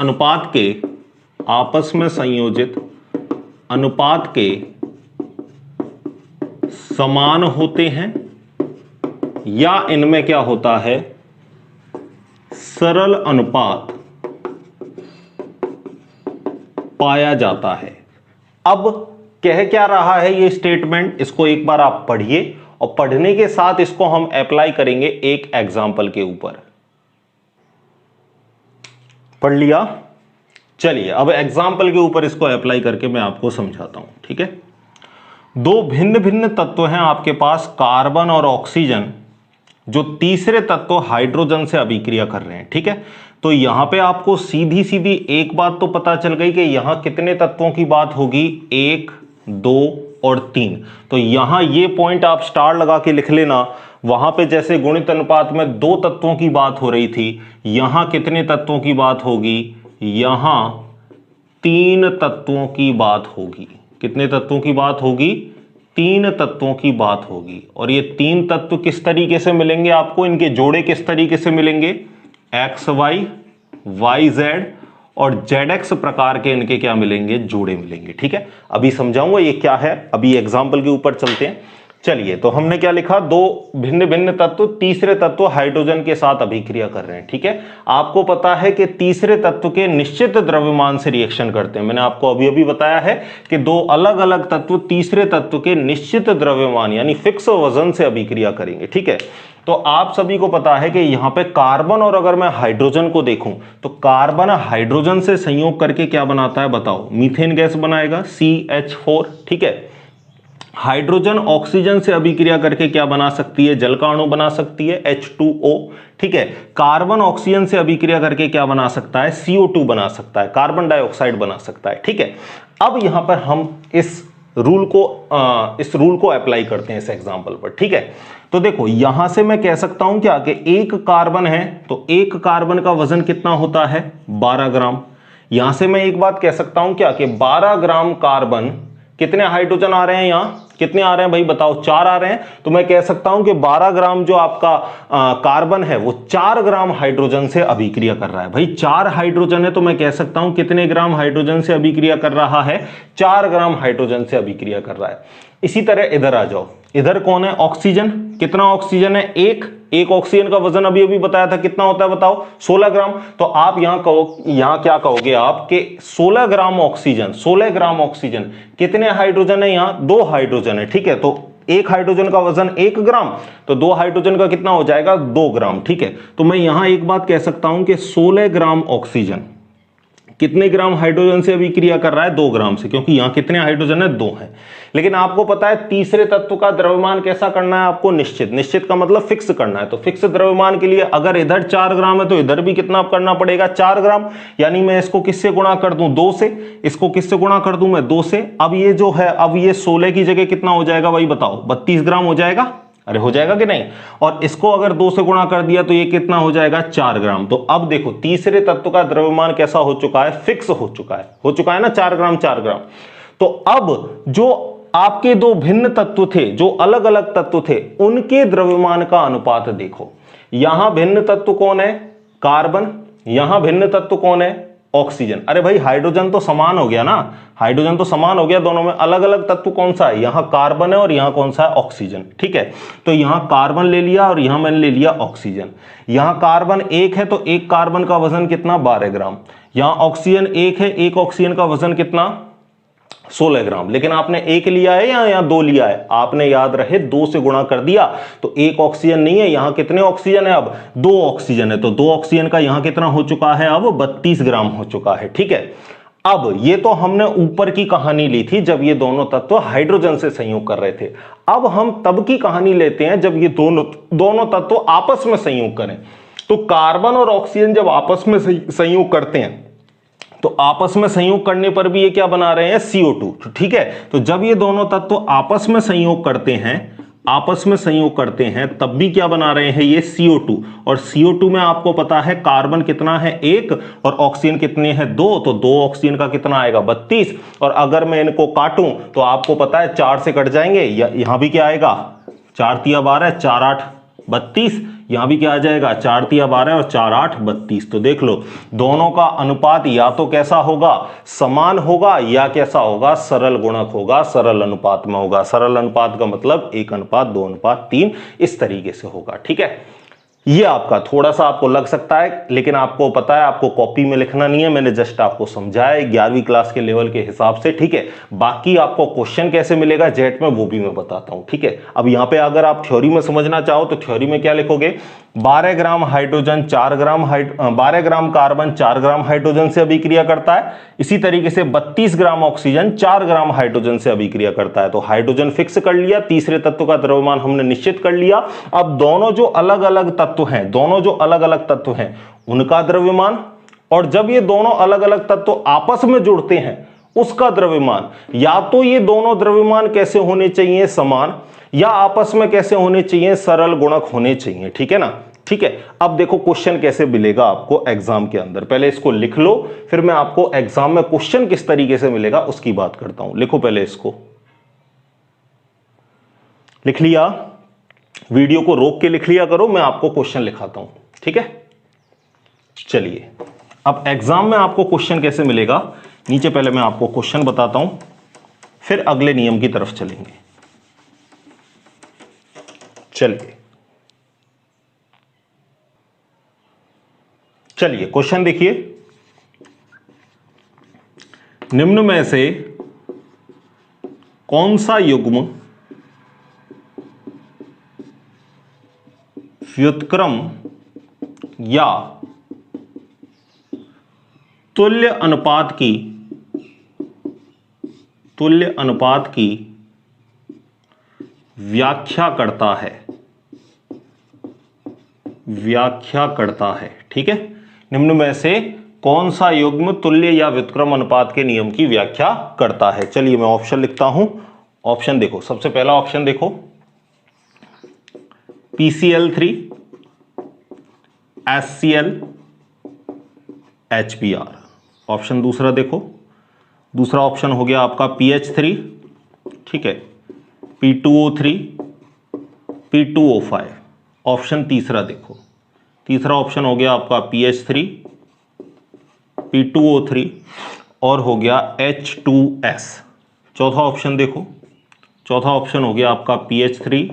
अनुपात के समान होते हैं, या इनमें क्या होता है, सरल अनुपात पाया जाता है। अब कह क्या रहा है ये स्टेटमेंट, इसको एक बार आप पढ़िए, और पढ़ने के साथ इसको हम अप्लाई करेंगे एक एग्जाम्पल के ऊपर। पढ़ लिया, चलिए अब एग्जाम्पल के ऊपर इसको अप्लाई करके मैं आपको समझाता हूं, ठीक है। 2 भिन्न भिन्न तत्व हैं आपके पास, कार्बन और ऑक्सीजन, जो तीसरे तत्व हाइड्रोजन से अभिक्रिया कर रहे हैं, ठीक है। तो यहां पे आपको सीधी सीधी एक बात तो पता चल गई कि यहां कितने तत्वों की बात होगी, 1, 2 और 3। तो यहां ये पॉइंट आप स्टार लगा के लिख लेना। वहां पे जैसे गुणित अनुपात में 2 तत्वों की बात हो रही थी, यहां कितने तत्वों की बात होगी, यहां 3 तत्वों की बात होगी। कितने तत्वों की बात होगी, 3 तत्वों की बात होगी। और ये 3 तत्व किस तरीके से मिलेंगे आपको, इनके जोड़े किस तरीके से मिलेंगे, XY, YZ और ZX प्रकार के इनके क्या मिलेंगे, जोड़े मिलेंगे, ठीक है। अभी समझाऊंगा ये क्या है, अभी एग्जाम्पल के ऊपर चलते हैं। चलिए तो हमने क्या लिखा, 2 भिन्न भिन्न तत्व तीसरे तत्व हाइड्रोजन के साथ अभिक्रिया कर रहे हैं, ठीक है। आपको पता है कि तीसरे तत्व के निश्चित द्रव्यमान से रिएक्शन करते हैं। मैंने आपको अभी अभी बताया है कि 2 अलग अलग तत्व तीसरे तत्व के निश्चित द्रव्यमान यानी फिक्स वजन से अभिक्रिया करेंगे, ठीक है। तो आप सभी को पता है कि यहां पे कार्बन और अगर मैं हाइड्रोजन को देखूं तो कार्बन हाइड्रोजन से संयोग करके क्या बनाता है बताओ, मीथेन गैस बनाएगा, CH4, ठीक है। हाइड्रोजन ऑक्सीजन से अभिक्रिया करके क्या बना सकती है? जल का अणु बना सकती है H2O, ठीक है। कार्बन ऑक्सीजन से अभिक्रिया करके क्या बना सकता है? CO2 बना सकता है, कार्बन डाइऑक्साइड बना सकता है, ठीक है। अब यहां पर हम इस रूल को अप्लाई करते हैं इस एग्जांपल पर, ठीक है। तो देखो यहां से मैं कह सकता हूं क्या कि एक कार्बन है तो एक कार्बन का वजन कितना होता है? 12 ग्राम। यहां से मैं एक बात कह सकता हूं क्या कि 12 ग्राम कार्बन, कितने हाइड्रोजन आ रहे हैं यहां? कितने आ रहे हैं भाई बताओ? 4 आ रहे हैं। तो मैं कह सकता हूं कि 12 ग्राम जो आपका कार्बन है वो 4 ग्राम हाइड्रोजन से अभिक्रिया कर रहा है। भाई 4 हाइड्रोजन है तो मैं कह सकता हूं कितने ग्राम हाइड्रोजन से अभिक्रिया कर रहा है? 4 ग्राम हाइड्रोजन से अभिक्रिया कर रहा है। इसी तरह इधर आ जाओ, इधर कौन है? ऑक्सीजन। कितना ऑक्सीजन है? एक ऑक्सीजन का वजन अभी अभी बताया था कितना होता है बताओ? 16 ग्राम। तो आप यहां क्या कहोगे आप कि 16 ग्राम ऑक्सीजन, 16 ग्राम ऑक्सीजन, कितने हाइड्रोजन है यहां? 2 हाइड्रोजन है, ठीक है। तो एक हाइड्रोजन का वजन 1 ग्राम, तो 2 हाइड्रोजन का कितना हो जाएगा? 2 ग्राम, ठीक है। तो मैं यहां एक बात कह सकता हूं कि 16 ग्राम ऑक्सीजन कितने ग्राम हाइड्रोजन से अभिक्रिया कर रहा है? 2 ग्राम से, क्योंकि यहां कितने हाइड्रोजन है? 2 है। लेकिन आपको पता है तीसरे तत्व का द्रव्यमान कैसा करना है आपको? निश्चित। निश्चित का मतलब फिक्स करना है। तो फिक्स द्रव्यमान के लिए अगर इधर 4 ग्राम है तो इधर भी कितना करना पड़ेगा? 4 ग्राम। यानी मैं इसको किससे गुणा कर दूं? 2 से। इसको किससे गुणा कर दूं मैं? 2 से। अब ये जो है, अब ये 16 की जगह कितना हो जाएगा भाई बताओ? 32 ग्राम हो जाएगा। अरे हो जाएगा कि नहीं? और इसको अगर 2 से गुणा कर दिया तो ये कितना हो जाएगा? 4 ग्राम। तो अब देखो तीसरे तत्व का द्रव्यमान कैसा हो चुका है? फिक्स हो चुका है ना, 4 ग्राम 4 ग्राम। तो अब जो आपके दो भिन्न तत्व थे, जो अलग अलग तत्व थे, उनके द्रव्यमान का अनुपात देखो। यहां भिन्न तत्व कौन है? कार्बन। यहां भिन्न तत्व कौन है? ऑक्सीजन। अरे भाई हाइड्रोजन तो समान हो गया ना, हाइड्रोजन तो समान हो गया, दोनों में अलग अलग तत्व कौन सा है? यहां कार्बन है और यहां कौन सा है? ऑक्सीजन, ठीक है। तो यहां कार्बन ले लिया और यहां मैंने ले लिया ऑक्सीजन। यहां कार्बन 1 है तो एक कार्बन का वजन कितना? 12 ग्राम। यहां ऑक्सीजन 1 है, एक ऑक्सीजन का वजन कितना? 16 ग्राम। लेकिन आपने 1 लिया है या 2 लिया है? आपने याद रहे 2 से गुणा कर दिया तो एक ऑक्सीजन नहीं है। यहां कितने ऑक्सीजन है? अब 2 ऑक्सीजन है। तो 2 ऑक्सीजन का यहां कितना हो चुका है? अब 32 ग्राम हो चुका है, ठीक है। अब ये तो हमने ऊपर की कहानी ली थी जब ये दोनों तत्व हाइड्रोजन से संयोग कर रहे थे। अब हम तब की कहानी लेते हैं जब ये दोनों तत्व आपस में संयोग करें। तो कार्बन और ऑक्सीजन जब आपस में संयोग करते हैं तो आपस में संयोग करने पर भी ये क्या बना रहे हैं? CO2, ठीक है। तो जब ये दोनों तत्व आपस में संयोग करते हैं तब भी क्या बना रहे हैं? ये CO2। और CO2 में आपको पता है कार्बन कितना है? 1 और ऑक्सीजन कितने हैं? 2। तो 2 ऑक्सीजन का कितना आएगा? 32। और अगर मैं इनको काटूं तो आपको पता है 4 से कट जाएंगे, यहां भी क्या आएगा? 4 तिया 12, 4 8 32। यहां भी क्या आ जाएगा? 4 तिया 12 और 4 8 32। तो देख लो दोनों का अनुपात या तो कैसा होगा? समान होगा, या कैसा होगा? सरल गुणक होगा, सरल अनुपात में होगा। सरल अनुपात का मतलब 1:2:3 इस तरीके से होगा, ठीक है। ये आपका थोड़ा सा आपको लग सकता है, लेकिन आपको पता है आपको कॉपी में लिखना नहीं है, मैंने जस्ट आपको समझाया 11वीं क्लास के लेवल के हिसाब से, ठीक है। बाकी आपको क्वेश्चन कैसे मिलेगा जेट में वो भी मैं बताता हूं, ठीक है। अब यहां पे अगर आप थ्योरी में समझना चाहो तो थ्योरी में क्या लिखोगे? 12 gram hydrogen 12 gram carbon 4 gram hydrogen से अभिक्रिया करता है। इसी तरीके से 32 ग्राम ऑक्सीजन 4 ग्राम हाइड्रोजन से अभिक्रिया करता है। तो हाइड्रोजन फिक्स कर लिया, तीसरे तत्व का द्रव्यमान हमने निश्चित कर लिया। अब दोनों जो अलग अलग तत्व हैं उनका द्रव्यमान, और जब ये दोनों अलग अलग तत्व आपस में जुड़ते हैं उसका द्रव्यमान, या तो ये दोनों द्रव्यमान कैसे होने चाहिए? समान, या आपस में कैसे होने चाहिए? सरल गुणक होने चाहिए, ठीक है ना। ठीक है, अब देखो क्वेश्चन कैसे मिलेगा आपको एग्जाम के अंदर। पहले इसको लिख लो, फिर मैं आपको एग्जाम में क्वेश्चन किस तरीके से मिलेगा उसकी बात करता हूं। लिखो पहले इसको, लिख लिया? वीडियो को रोक के लिख लिया करो, मैं आपको क्वेश्चन लिखाता हूं, ठीक है। चलिए अब एग्जाम में आपको क्वेश्चन कैसे मिलेगा, नीचे पहले मैं आपको क्वेश्चन बताता हूं, फिर अगले नियम की तरफ चलेंगे। चलिए क्वेश्चन देखिए, निम्न में से कौन सा युग्म व्युत्क्रम या तुल्य अनुपात की व्याख्या करता है, व्याख्या करता है। ठीक है, निम्न में से कौन सा युग्म तुल्य या व्युत्क्रम अनुपात के नियम की व्याख्या करता है? चलिए मैं ऑप्शन लिखता हूं। ऑप्शन देखो, सबसे पहला ऑप्शन देखो, PCl3, HCl, HBr। ऑप्शन दूसरा देखो, दूसरा ऑप्शन हो गया आपका PH3, ठीक है, P2O3, P2O5। ऑप्शन तीसरा देखो, तीसरा ऑप्शन हो गया आपका PH3, P2O3 और हो गया H2S। चौथा ऑप्शन देखो, चौथा ऑप्शन हो गया आपका PH3,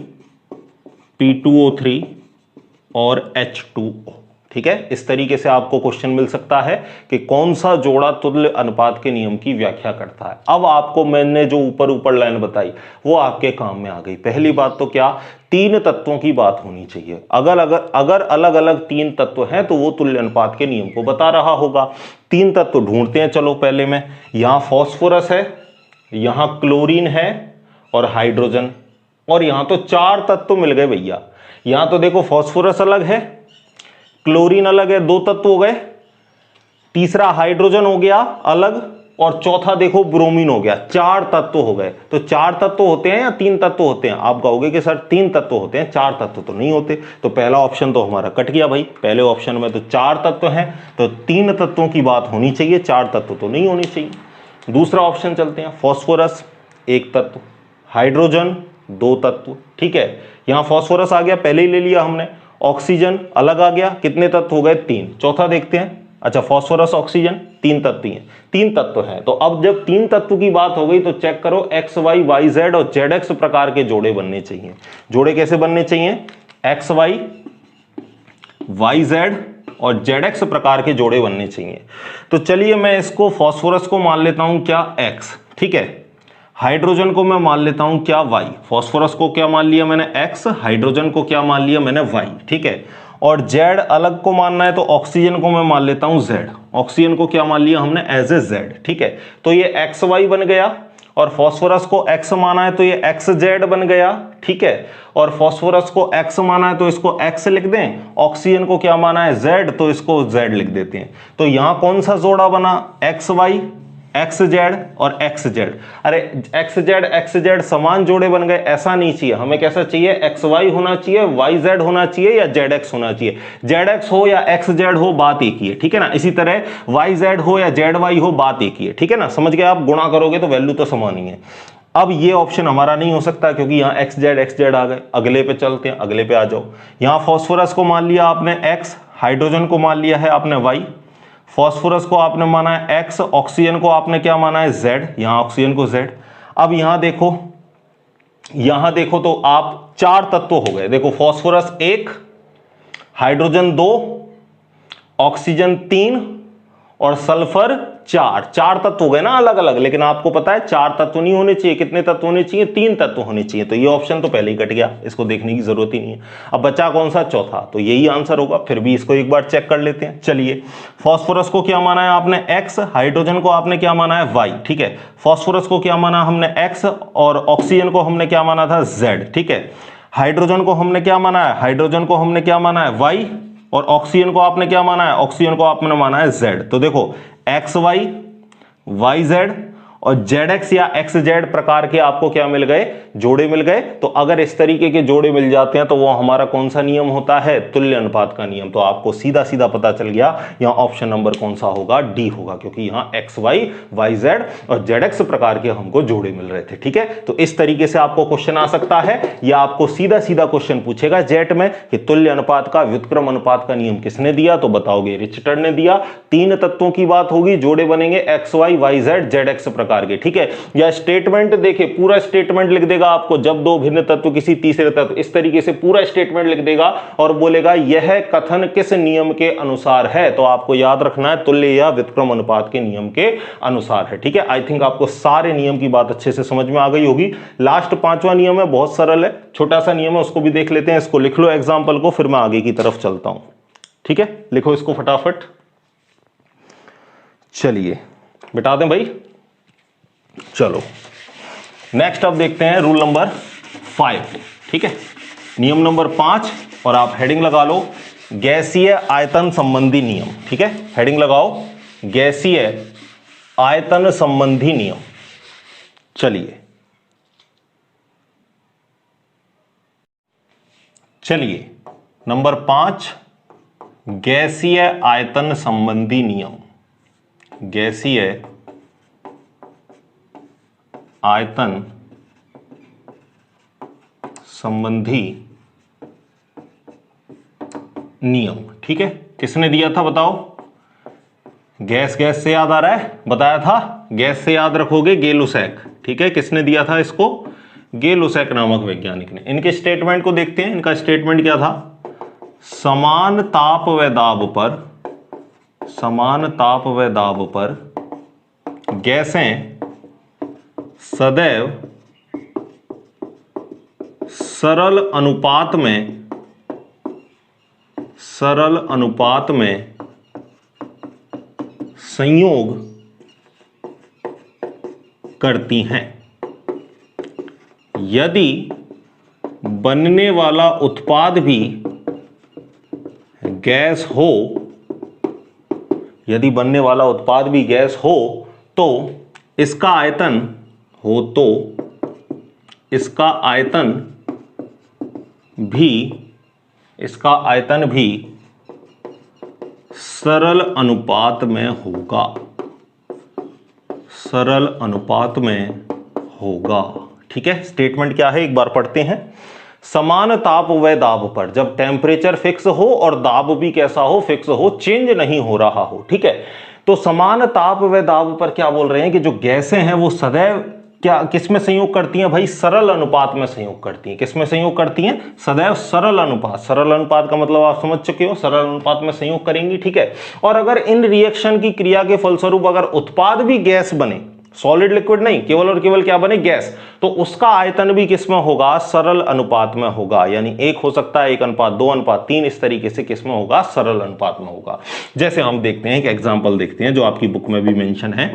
P2O3 और H2O। ठीक है, इस तरीके से आपको क्वेश्चन मिल सकता है कि कौन सा जोड़ा तुल्य अनुपात के नियम की व्याख्या करता है। अब आपको मैंने जो ऊपर ऊपर लाइन बताई वो आपके काम में आ गई। पहली बात तो क्या, तीन तत्वों की बात होनी चाहिए। अगर अलग अलग तीन तत्व हैं तो वो तुल्य अनुपात के नियम को बता रहा होगा। तीन तत्व ढूंढते हैं। चलो पहले में, यहां फॉस्फोरस है, यहां क्लोरीन है और हाइड्रोजन, और यहां तो चार तत्व मिल गए भैया। यहां तो देखो फॉस्फोरस अलग है, क्लोरीन अलग है, दो तत्व हो गए, तीसरा हाइड्रोजन हो गया अलग, और चौथा देखो ब्रोमीन हो गया, चार तत्व हो गए। तो चार तत्व होते हैं या तीन तत्व होते हैं? आप कहोगे कि सर तीन तत्व होते हैं, चार तत्व तो नहीं होते। तो पहला ऑप्शन तो हमारा कट गया भाई। पहले ऑप्शन में तो चार तत्व हैं, तो तीन तत्वों की बात होनी चाहिए, चार तत्व तो नहीं होनी चाहिए। दूसरा ऑप्शन चलते हैं, फॉस्फोरस एक तत्व, हाइड्रोजन दो तत्व। ठीक है, यहां फॉस्फोरस आ गया, पहले ही ले लिया हमने। ऑक्सीजन अलग आ गया, कितने तत्व हो गए? तीन। चौथा देखते हैं, अच्छा फॉस्फोरस ऑक्सीजन तीन तत्व हैं, तीन तत्व हैं। तो अब जब तीन तत्व की बात हो गई तो चेक करो, एक्स वाई वाई जेड और जेड एक्स प्रकार के जोड़े बनने चाहिए। जोड़े कैसे बनने चाहिए? एक्स वाई वाई जेड और जेड एक्स प्रकार के जोड़े बनने चाहिए। तो चलिए मैं इसको फॉस्फोरस को मान लेता हूं क्या एक्स, ठीक है, हाइड्रोजन को मैं मान लेता हूं क्या वाई। फॉस्फोरस को क्या मान लिया मैंने? एक्स। हाइड्रोजन को क्या मान लिया मैंने? वाई। ठीक है, और जेड अलग को मानना है तो ऑक्सीजन को मैं मान लेता हूं जेड। ऑक्सीजन को क्या मान लिया हमने? As a Z. ठीक है, तो ये एक्स वाई बन गया, और फॉस्फोरस को एक्स माना है तो ये एक्स जेड बन गया। ठीक है, और फॉस्फोरस को एक्स माना है तो इसको एक्स लिख दें, ऑक्सीजन को क्या माना है? जेड, तो इसको जेड लिख देते हैं। तो यहां कौन सा जोड़ा बना? एक्स वाई एक्स जेड और एक्स जेड। अरे एक्स जेड समान जोड़े बन गए, ऐसा नहीं चाहिए हमें। कैसा चाहिए? एक्स वाई होना चाहिए, वाई जेड होना चाहिए, या जेड एक्स होना चाहिए। जेड एक्स हो या एक्स जेड हो, बात एक ही है। ठीक है ना, इसी तरह वाई जेड हो या जेड वाई हो, बात एक ही है। ठीक है ना, समझ गए आप? गुणा करोगे तो वैल्यू तो समान ही है। अब ये ऑप्शन हमारा नहीं हो सकता क्योंकि यहां एक्स जेड आ गए। अगले पे चलते हैं, अगले पे आ जाओ। यहां फॉस्फोरस को मान लिया आपने एक्स, हाइड्रोजन को मान लिया है आपने वाई, फॉस्फोरस को आपने माना है एक्स, ऑक्सीजन को आपने क्या माना है? जेड। यहां ऑक्सीजन को जेड। अब यहां देखो तो आप चार तत्व हो गए। देखो फॉस्फोरस एक, हाइड्रोजन दो, ऑक्सीजन तीन और सल्फर चार। चार तत्व हो गए ना अलग अलग, लेकिन आपको पता है चार तत्व नहीं होने चाहिए। कितने तत्व होने चाहिए? तीन तत्व होने चाहिए। तो ये ऑप्शन तो पहले ही कट गया, इसको देखने की जरूरत ही नहीं है। अब बचा कौन सा? चौथा। तो यही आंसर होगा। फिर भी इसको एक बार चेक कर लेते हैं। चलिए, फॉस्फोरस को क्या माना है आपने? एक्स। हाइड्रोजन को आपने क्या माना है? वाई। ठीक है, फॉस्फोरस को क्या माना हमने? एक्स, और ऑक्सीजन को हमने क्या माना था? जेड। ठीक है, हाइड्रोजन को हमने क्या माना है? हाइड्रोजन को हमने क्या माना है? वाई, और ऑक्सीजन को आपने क्या माना है? ऑक्सीजन को आपने माना है जेड। तो देखो एक्स वाई वाई जेड और जेड एक्स या एक्स जेड प्रकार के आपको क्या मिल गए? जोड़े मिल गए। तो अगर इस तरीके के जोड़े मिल जाते हैं तो वो हमारा कौन सा नियम होता है? तुल्य अनुपात का नियम। तो आपको सीधा सीधा पता चल गया यहां ऑप्शन नंबर कौन सा होगा? डी होगा, क्योंकि यहां एक्स वाई वाई जेड और जेड एक्स प्रकार के हमको जोड़े मिल रहे थे। ठीक है, तो इस तरीके से आपको क्वेश्चन आ सकता है, या आपको सीधा सीधा क्वेश्चन पूछेगा जेट में कि तुल्य अनुपात का व्युत्क्रम अनुपात का नियम किसने दिया? तो बताओगे रिचटर ने दिया। तीन तत्वों की बात होगी, जोड़े बनेंगे X Y Y Z Z X प्रकार के। ठीक है, या स्टेटमेंट देखे, पूरा स्टेटमेंट लिख देगा आपको, जब दो भिन्न तत्व किसी तीसरे तत्व, इस तरीके से पूरा स्टेटमेंट लिख देगा और बोलेगा यह कथन किस नियम के अनुसार है। तो आपको याद रखना है तुल्य या व्युत्क्रम अनुपात के नियम के अनुसार है। ठीक है, आई थिंक आपको सारे नियम की बात अच्छे से समझ में आ गई होगी। लास्ट पांचवा नियम है, बहुत सरल है, छोटा सा नियम है, उसको भी देख लेते हैं। इसको लिख लो एग्जाम्पल को, फिर मैं आगे की तरफ चलता हूं। ठीक है, लिखो इसको फटाफट। चलिए बिठा दें भाई। चलो नेक्स्ट अब देखते हैं रूल नंबर 5। ठीक है, नियम नंबर 5, और आप हेडिंग लगा लो गैसीय आयतन संबंधी नियम। ठीक है, हेडिंग लगाओ गैसीय आयतन संबंधी नियम। चलिए नंबर 5, गैसीय आयतन संबंधी नियम। गैसीय आयतन संबंधी नियम। ठीक है, किसने दिया था बताओ? गैस से याद आ रहा है, बताया था गैस से याद रखोगे, गे-लुसैक। ठीक है, किसने दिया था इसको? गे-लुसैक नामक वैज्ञानिक ने। इनके स्टेटमेंट को देखते हैं। इनका स्टेटमेंट क्या था? समान ताप व दाब पर गैसें सदैव सरल अनुपात में संयोग करती हैं। यदि बनने वाला उत्पाद भी गैस हो, तो इसका आयतन भी सरल अनुपात में होगा। ठीक है, स्टेटमेंट क्या है एक बार पढ़ते हैं। समान ताप व दाब पर, जब टेम्परेचर फिक्स हो और दाब भी कैसा हो? फिक्स हो, चेंज नहीं हो रहा हो। ठीक है, तो समान ताप व दाब पर क्या बोल रहे हैं कि जो गैसें हैं वो सदैव किस में संयोग करती हैं भाई? सरल अनुपात में संयोग करती हैं। किस में संयोग करती हैं? सदैव सरल अनुपात। सरल अनुपात का मतलब आप समझ चुके हो, सरल अनुपात में संयोग करेंगी। ठीक है, और अगर इन रिएक्शन की क्रिया के फलस्वरूप अगर उत्पाद भी गैस बने, सॉलिड लिक्विड नहीं, केवल और केवल क्या बने? गैस, तो उसका आयतन भी किस में होगा? सरल अनुपात में होगा। यानी 1 हो सकता है, 1:2:3, इस तरीके से किस में होगा? सरल अनुपात में होगा। जैसे हम देखते हैं, एक एग्जांपल देखते हैं जो आपकी बुक में भी मेंशन है।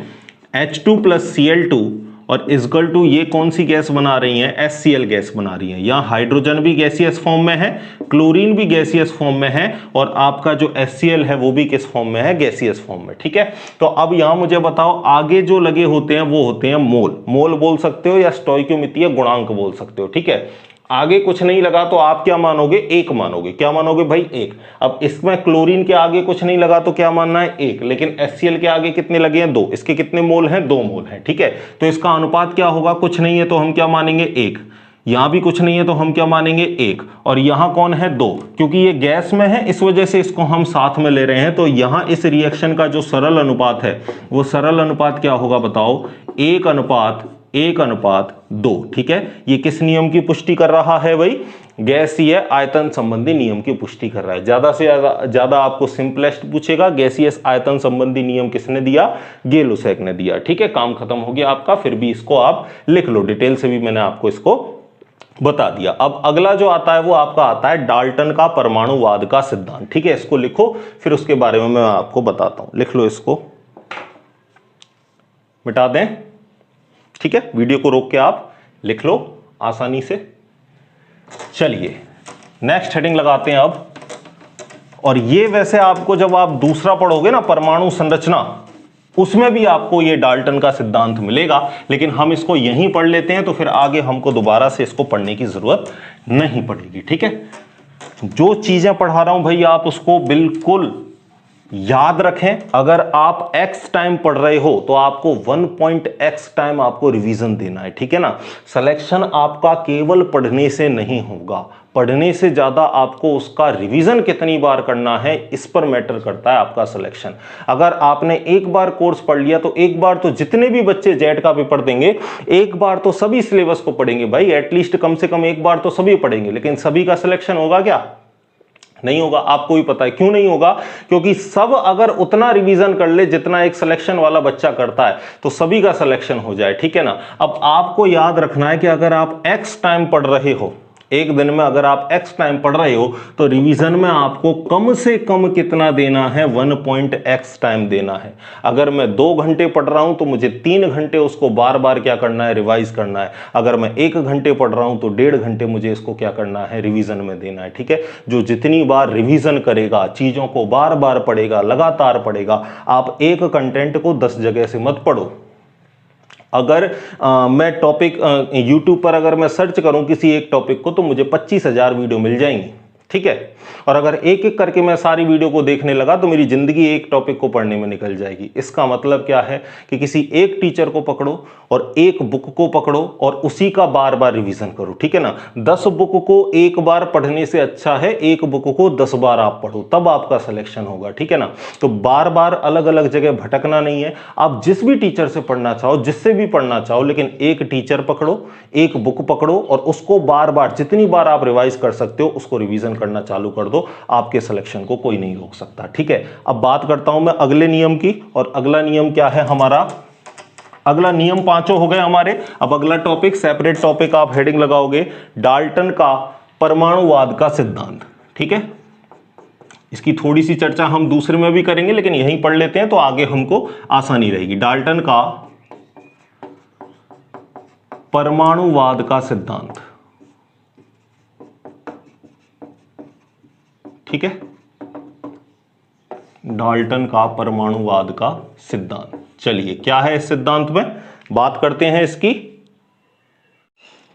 H2 + Cl2 और इक्वल टू ये कौन सी गैस बना रही है? HCl गैस बना रही है। यहाँ हाइड्रोजन भी गैसियस फॉर्म में है, क्लोरीन भी गैसियस फॉर्म में है, और आपका जो HCl है वो भी किस फॉर्म में है? गैसियस फॉर्म में। ठीक है, तो अब यहाँ मुझे बताओ, आगे जो लगे होते हैं वो होते हैं मोल। मोल बोल सकते हो या स्टोइकियोमेट्रिक गुणांक बोल सकते हो। ठीक है, आगे कुछ नहीं लगा तो आप क्या मानोगे? 1 मानोगे। क्या मानोगे भाई? 1। अब इसमें क्लोरीन के आगे कुछ नहीं लगा तो क्या मानना है? 1। लेकिन HCl के आगे कितने लगे हैं? 2। इसके कितने मोल हैं? 2 मोल हैं। ठीक है, तो इसका अनुपात क्या होगा? कुछ नहीं है तो हम क्या मानेंगे? 1। यहां भी कुछ नहीं है तो हम क्या मानेंगे? 1। और यहां कौन है? 2, क्योंकि ये गैस में है इस वजह से इसको हम साथ में ले रहे हैं। तो यहां इस रिएक्शन का जो सरल अनुपात है वो सरल अनुपात क्या होगा बताओ? 1:1:2। ठीक है, ये किस नियम की पुष्टि कर रहा है भाई? गैसीय आयतन संबंधी नियम की पुष्टि कर रहा है। ज्यादा से ज्यादा आपको सिंपलेस्ट पूछेगा, गैसीय आयतन संबंधी नियम किसने दिया? गे-लुसैक ने दिया। ठीक है, काम खत्म हो गया आपका। फिर भी इसको आप लिख लो, डिटेल से भी मैंने आपको इसको बता दिया। अब अगला जो आता है वो आपका आता है डाल्टन का परमाणुवाद का सिद्धांत। ठीक है, इसको लिखो, फिर उसके बारे में मैं आपको बताता हूं। लिख लो, इसको मिटा दें। ठीक है, वीडियो को रोक के आप लिख लो आसानी से। चलिए नेक्स्ट हेडिंग लगाते हैं अब। और ये वैसे आपको जब आप दूसरा पढ़ोगे ना, परमाणु संरचना, उसमें भी आपको ये डाल्टन का सिद्धांत मिलेगा, लेकिन हम इसको यहीं पढ़ लेते हैं तो फिर आगे हमको दोबारा से इसको पढ़ने की जरूरत नहीं पड़ेगी। ठीक है, जो चीजें पढ़ा रहा हूं भाई आप उसको बिल्कुल याद रखें। अगर आप x टाइम पढ़ रहे हो तो आपको 1.x टाइम आपको रिवीजन देना है। ठीक है ना, सिलेक्शन आपका केवल पढ़ने से नहीं होगा, पढ़ने से ज्यादा आपको उसका रिवीजन कितनी बार करना है इस पर मैटर करता है आपका सिलेक्शन। अगर आपने एक बार कोर्स पढ़ लिया तो एक बार तो जितने भी बच्चे जेट का पेपर देंगे एक बार तो सभी सिलेबस को पढ़ेंगे भाई, एटलीस्ट कम से कम एक बार तो सभी पढ़ेंगे। लेकिन सभी का सिलेक्शन होगा क्या? नहीं होगा। आपको भी पता है क्यों नहीं होगा, क्योंकि सब अगर उतना रिवीजन कर ले जितना एक सिलेक्शन वाला बच्चा करता है तो सभी का सिलेक्शन हो जाए। ठीक है ना, अब आपको याद रखना है कि अगर आप x टाइम पढ़ रहे हो, एक दिन में अगर आप x टाइम पढ़ रहे हो तो रिवीजन में आपको कम से कम कितना देना है, 1.x टाइम देना है। अगर मैं 2 घंटे पढ़ रहा हूं तो मुझे 3 घंटे उसको बार बार क्या करना है, रिवाइज करना है। अगर मैं 1 घंटे पढ़ रहा हूं तो 1.5 घंटे मुझे इसको क्या करना है, रिवीजन में देना है। ठीक है, जो जितनी बार रिवीजन करेगा, चीजों को बार बार पढ़ेगा, लगातार पढ़ेगा, आप एक कंटेंट को 10 जगह से मत पढ़ो। अगर मैं टॉपिक यूट्यूब पर अगर मैं सर्च करूं किसी एक टॉपिक को तो मुझे 25,000 वीडियो मिल जाएंगी। ठीक है, और अगर एक एक करके मैं सारी वीडियो को देखने लगा तो मेरी जिंदगी एक टॉपिक को पढ़ने में निकल जाएगी। इसका मतलब क्या है कि किसी एक टीचर को पकड़ो और एक बुक को पकड़ो और उसी का बार बार रिवीजन करो। ठीक है ना, 10 बुक को एक बार पढ़ने से अच्छा है एक बुक को 10 बार आप पढ़ो, तब आपका सिलेक्शन होगा। ठीक है ना, तो बार बार अलग अलग जगह भटकना नहीं है। आप जिस भी टीचर से पढ़ना चाहो, जिससे भी पढ़ना चाहो, लेकिन एक टीचर पकड़ो, एक बुक पकड़ो और उसको बार बार जितनी बार आप रिवाइज कर सकते हो उसको रिवीजन करना चालू कर दो। आपके सिलेक्शन को कोई नहीं रोक सकता। ठीक है, अब बात करता हूं मैं अगले नियम की, और अगला नियम क्या है हमारा, अगला नियम 5 हो गए हमारे। अब अगला टॉपिक, सेपरेट टॉपिक आप हेडिंग लगाओगे, डाल्टन का परमाणुवाद का सिद्धांत। ठीक है, इसकी थोड़ी सी चर्चा हम दूसरे में भी करेंगे लेकिन यहीं पढ़ लेते हैं तो आगे हमको आसानी रहेगी। डाल्टन का परमाणुवाद का सिद्धांत। ठीक है, डाल्टन का परमाणुवाद का सिद्धांत। चलिए क्या है इस सिद्धांत में, बात करते हैं इसकी।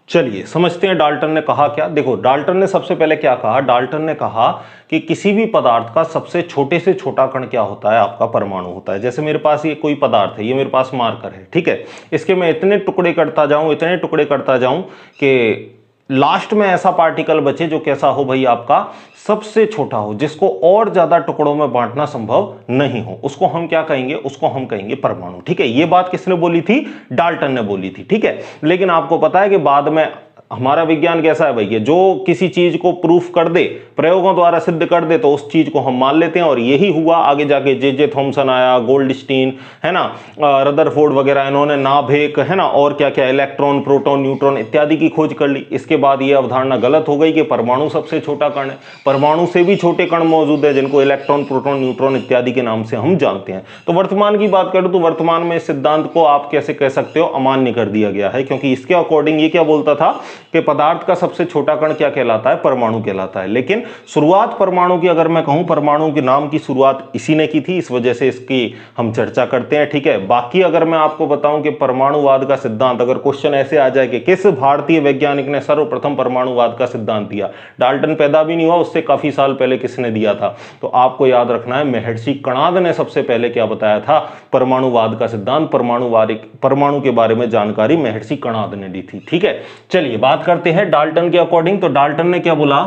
चलिए समझते हैं डाल्टन ने कहा क्या। देखो डाल्टन ने सबसे पहले क्या कहा, डाल्टन ने कहा कि किसी भी पदार्थ का सबसे छोटे से छोटा कण क्या होता है, आपका परमाणु होता है। जैसे मेरे पास ये कोई पदार्थ है, ये मेरे पास मार्कर है। ठीक है, इसके मैं इतने टुकड़े करता जाऊं, इतने टुकड़े करता जाऊं कि लास्ट में ऐसा पार्टिकल बचे जो कैसा हो भाई, आपका सबसे छोटा हो, जिसको और ज्यादा टुकड़ों में बांटना संभव नहीं हो, उसको हम क्या कहेंगे, उसको हम कहेंगे परमाणु। ठीक है, ये बात किसने बोली थी, डाल्टन ने बोली थी। ठीक है, लेकिन आपको पता है कि बाद में हमारा विज्ञान कैसा है भैया, जो किसी चीज को प्रूफ कर दे, प्रयोगों द्वारा सिद्ध कर दे, तो उस चीज को हम मान लेते हैं। और यही हुआ आगे जाके, जे थॉमसन आया, गोल्डस्टीन है ना, रदरफोर्ड वगैरह, इन्होंने नाभिक है ना, और क्या क्या इलेक्ट्रॉन, प्रोटॉन, न्यूट्रॉन इत्यादि की खोज कर ली। इसके बाद ये अवधारणा गलत हो गई कि परमाणु सबसे छोटा कण है। परमाणु से भी छोटे कण मौजूद है जिनको इलेक्ट्रॉन, प्रोटॉन, न्यूट्रॉन इत्यादि के नाम से हम जानते हैं। तो वर्तमान की बात करूं तो वर्तमान में इस सिद्धांत को आप कैसे कह सकते हो, अमान्य कर दिया गया है, क्योंकि इसके अकॉर्डिंग ये क्या बोलता था कि पदार्थ का सबसे छोटा कण क्या कहलाता है, परमाणु कहलाता है। लेकिन शुरुआत परमाणु की अगर मैं कहूं, परमाणु के नाम की शुरुआत इसी ने की थी, इस वजह से इसकी हम चर्चा करते हैं। ठीक है, बाकी अगर मैं आपको बताऊं कि परमाणुवाद का सिद्धांत, अगर क्वेश्चन ऐसे आ जाए कि किस भारतीय वैज्ञानिक ने सर्वप्रथम परमाणुवाद का सिद्धांत दिया, डाल्टन पैदा भी नहीं हुआ, उससे काफी साल पहले किसने दिया था, तो आपको याद रखना है महर्षि कणाद ने सबसे पहले क्या बताया था, परमाणुवाद का सिद्धांत। परमाणु के बारे में जानकारी महर्षि कणाद ने दी थी। ठीक है, चलिए बात करते हैं डाल्टन के अकॉर्डिंग। तो डाल्टन ने क्या बोला,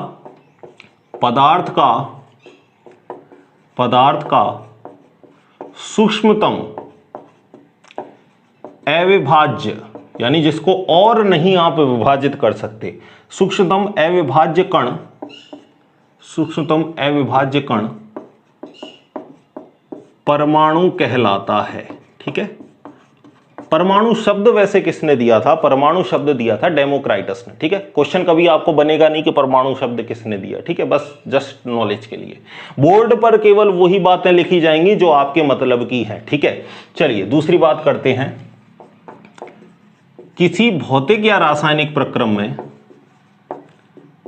पदार्थ का सूक्ष्मतम अविभाज्य, यानी जिसको और नहीं आप विभाजित कर सकते, सूक्ष्मतम अविभाज्य कण परमाणु कहलाता है। ठीक है, परमाणु शब्द वैसे किसने दिया था, परमाणु शब्द दिया था डेमोक्राइटस ने। ठीक है, क्वेश्चन कभी आपको बनेगा नहीं कि परमाणु शब्द किसने दिया। ठीक है, बस जस्ट नॉलेज के लिए बोर्ड पर केवल वही बातें लिखी जाएंगी जो आपके मतलब की हैं। ठीक है, चलिए दूसरी बात करते हैं। किसी भौतिक या रासायनिक प्रक्रम में,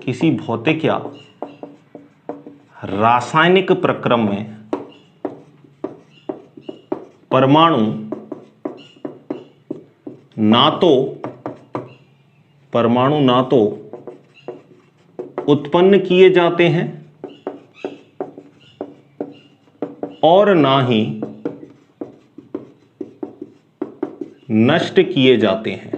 किसी भौतिक या रासायनिक प्रक्रम में परमाणु ना तो उत्पन्न किए जाते हैं और ना ही नष्ट किए जाते हैं।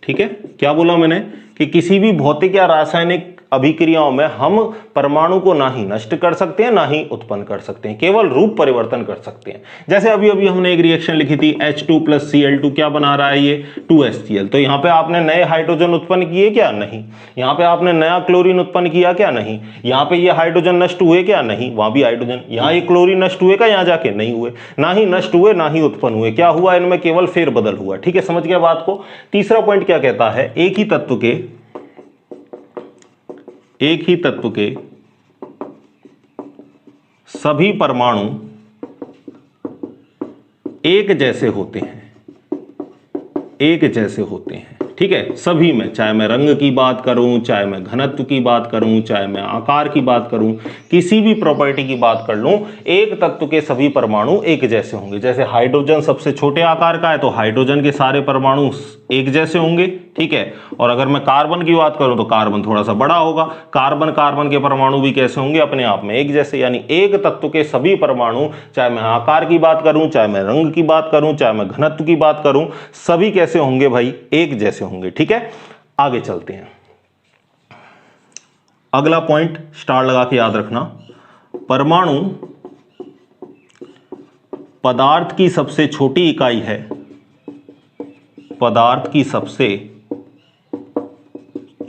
ठीक है, क्या बोला मैंने कि किसी भी भौतिक या रासायनिक अभिक्रियाओं में हम परमाणु को ना ही नष्ट कर सकते हैं ना ही उत्पन्न कर सकते हैं, केवल रूप परिवर्तन कर सकते हैं। जैसे अभी अभी हमने एक रिएक्शन लिखी थी H2 + Cl2, क्या बना रहा है ये 2HCl। तो यहां पे आपने नए हाइड्रोजन उत्पन्न किए क्या, नहीं। यहां पे आपने नया क्लोरीन उत्पन्न किया क्या, नहीं। यहां पे ये हाइड्रोजन नष्ट हुए क्या, नहीं। वहां भी हाइड्रोजन, यहां ये क्लोरीन नष्ट हुए क्या, यहां जाके नहीं हुए, ना ही नष्ट हुए ना ही उत्पन्न हुए। क्या हुआ, इनमें केवल फेरबदल हुआ। ठीक है, समझ गया बात को। तीसरा पॉइंट क्या कहता है, एक ही तत्व के एक ही तत्व के सभी परमाणु एक जैसे होते हैं, एक जैसे होते हैं। ठीक है, सभी में, चाहे मैं रंग की बात करूं, चाहे मैं घनत्व की बात करूं, चाहे मैं आकार की बात करूं, किसी भी प्रॉपर्टी की बात कर लूं, एक तत्व के सभी परमाणु एक जैसे होंगे। जैसे हाइड्रोजन सबसे छोटे आकार का है तो हाइड्रोजन के सारे परमाणु एक जैसे होंगे। ठीक है, और अगर मैं कार्बन की बात करूं तो कार्बन थोड़ा सा बड़ा होगा। कार्बन कार्बन के परमाणु भी कैसे होंगे, अपने आप में एक जैसे। यानी एक तत्व के सभी परमाणु, चाहे मैं आकार की बात करूं, चाहे मैं रंग की बात करूं, चाहे मैं घनत्व की बात करूं, सभी कैसे होंगे भाई, एक जैसे होंगे। ठीक है, आगे चलते हैं। अगला पॉइंट स्टार लगा के याद रखना, परमाणु पदार्थ की सबसे छोटी इकाई है, पदार्थ की सबसे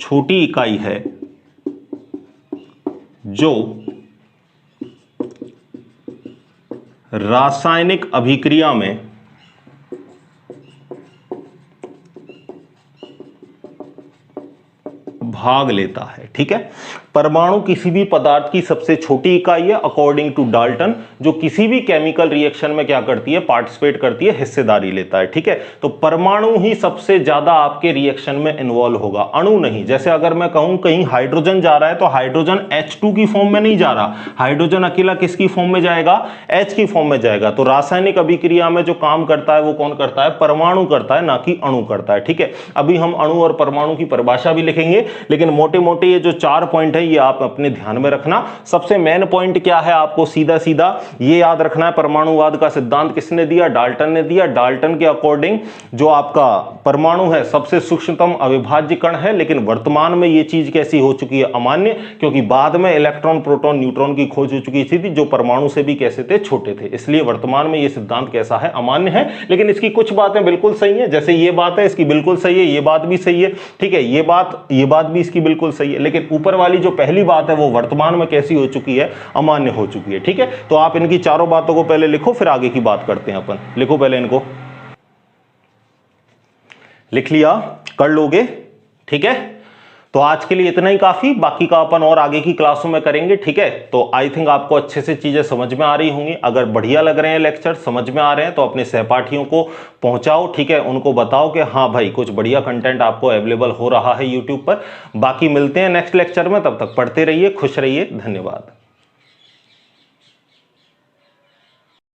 छोटी इकाई है जो रासायनिक अभिक्रिया में भाग लेता है। ठीक है, परमाणु किसी भी पदार्थ की सबसे छोटी इकाई है अकॉर्डिंग टू डाल्टन, जो किसी भी केमिकल रिएक्शन में क्या करती है, पार्टिसिपेट करती है, हिस्सेदारी लेता है। ठीक है, तो परमाणु ही सबसे ज्यादा आपके रिएक्शन में इन्वॉल्व होगा, अणु नहीं। जैसे अगर मैं कहूं कहीं हाइड्रोजन जा रहा है तो हाइड्रोजन H2 की फॉर्म में नहीं जा रहा, हाइड्रोजन अकेला किसकी फॉर्म में जाएगा, H की फॉर्म में जाएगा। तो रासायनिक अभिक्रिया में जो काम करता है वो कौन करता है, परमाणु करता है, ना कि अणु करता है। ठीक है, अभी हम अणु और परमाणु की परिभाषा भी लिखेंगे, लेकिन मोटे मोटे ये जो 4 पॉइंट है ये आप अपने ध्यान में रखना। सबसे मेन पॉइंट क्या है, आपको सीधा सीधा ये याद रखना है, परमाणुवाद का सिद्धांत किसने दिया, डाल्टन ने दिया। डाल्टन के अकॉर्डिंग जो आपका परमाणु है सबसे सूक्ष्मतम अविभाज्य कण है, लेकिन वर्तमान में ये चीज कैसी हो चुकी है, अमान्य, क्योंकि बाद में इलेक्ट्रॉन प्रोटॉन न्यूट्रॉन की खोज हो चुकी थी जो परमाणु से भी कैसे थे, छोटे थे। इसलिए वर्तमान में ये सिद्धांत कैसा है, अमान्य है। लेकिन इसकी कुछ बातें बिल्कुल सही है, जैसे ये बात है इसकी बिल्कुल सही है, ये बात भी सही है। ठीक है, ये बात भी इसकी बिल्कुल सही है, लेकिन ऊपर वाली जो पहली बात है वो वर्तमान में कैसी हो चुकी है, अमान्य हो चुकी है। ठीक है, तो आप इनकी चारों बातों को पहले लिखो, फिर आगे की बात करते हैं अपन। लिखो पहले इनको, लिख लिया, कर लोगे। ठीक है, तो आज के लिए इतना ही काफी, बाकी का अपन और आगे की क्लासों में करेंगे। ठीक है, तो आई थिंक आपको अच्छे से चीजें समझ में आ रही होंगी। अगर बढ़िया लग रहे हैं लेक्चर, समझ में आ रहे हैं, तो अपने सहपाठियों को पहुंचाओ। ठीक है, उनको बताओ कि हाँ भाई कुछ बढ़िया कंटेंट आपको अवेलेबल हो रहा है यूट्यूब पर। बाकी मिलते हैं नेक्स्ट लेक्चर में, तब तक पढ़ते रहिए, खुश रहिए, धन्यवाद।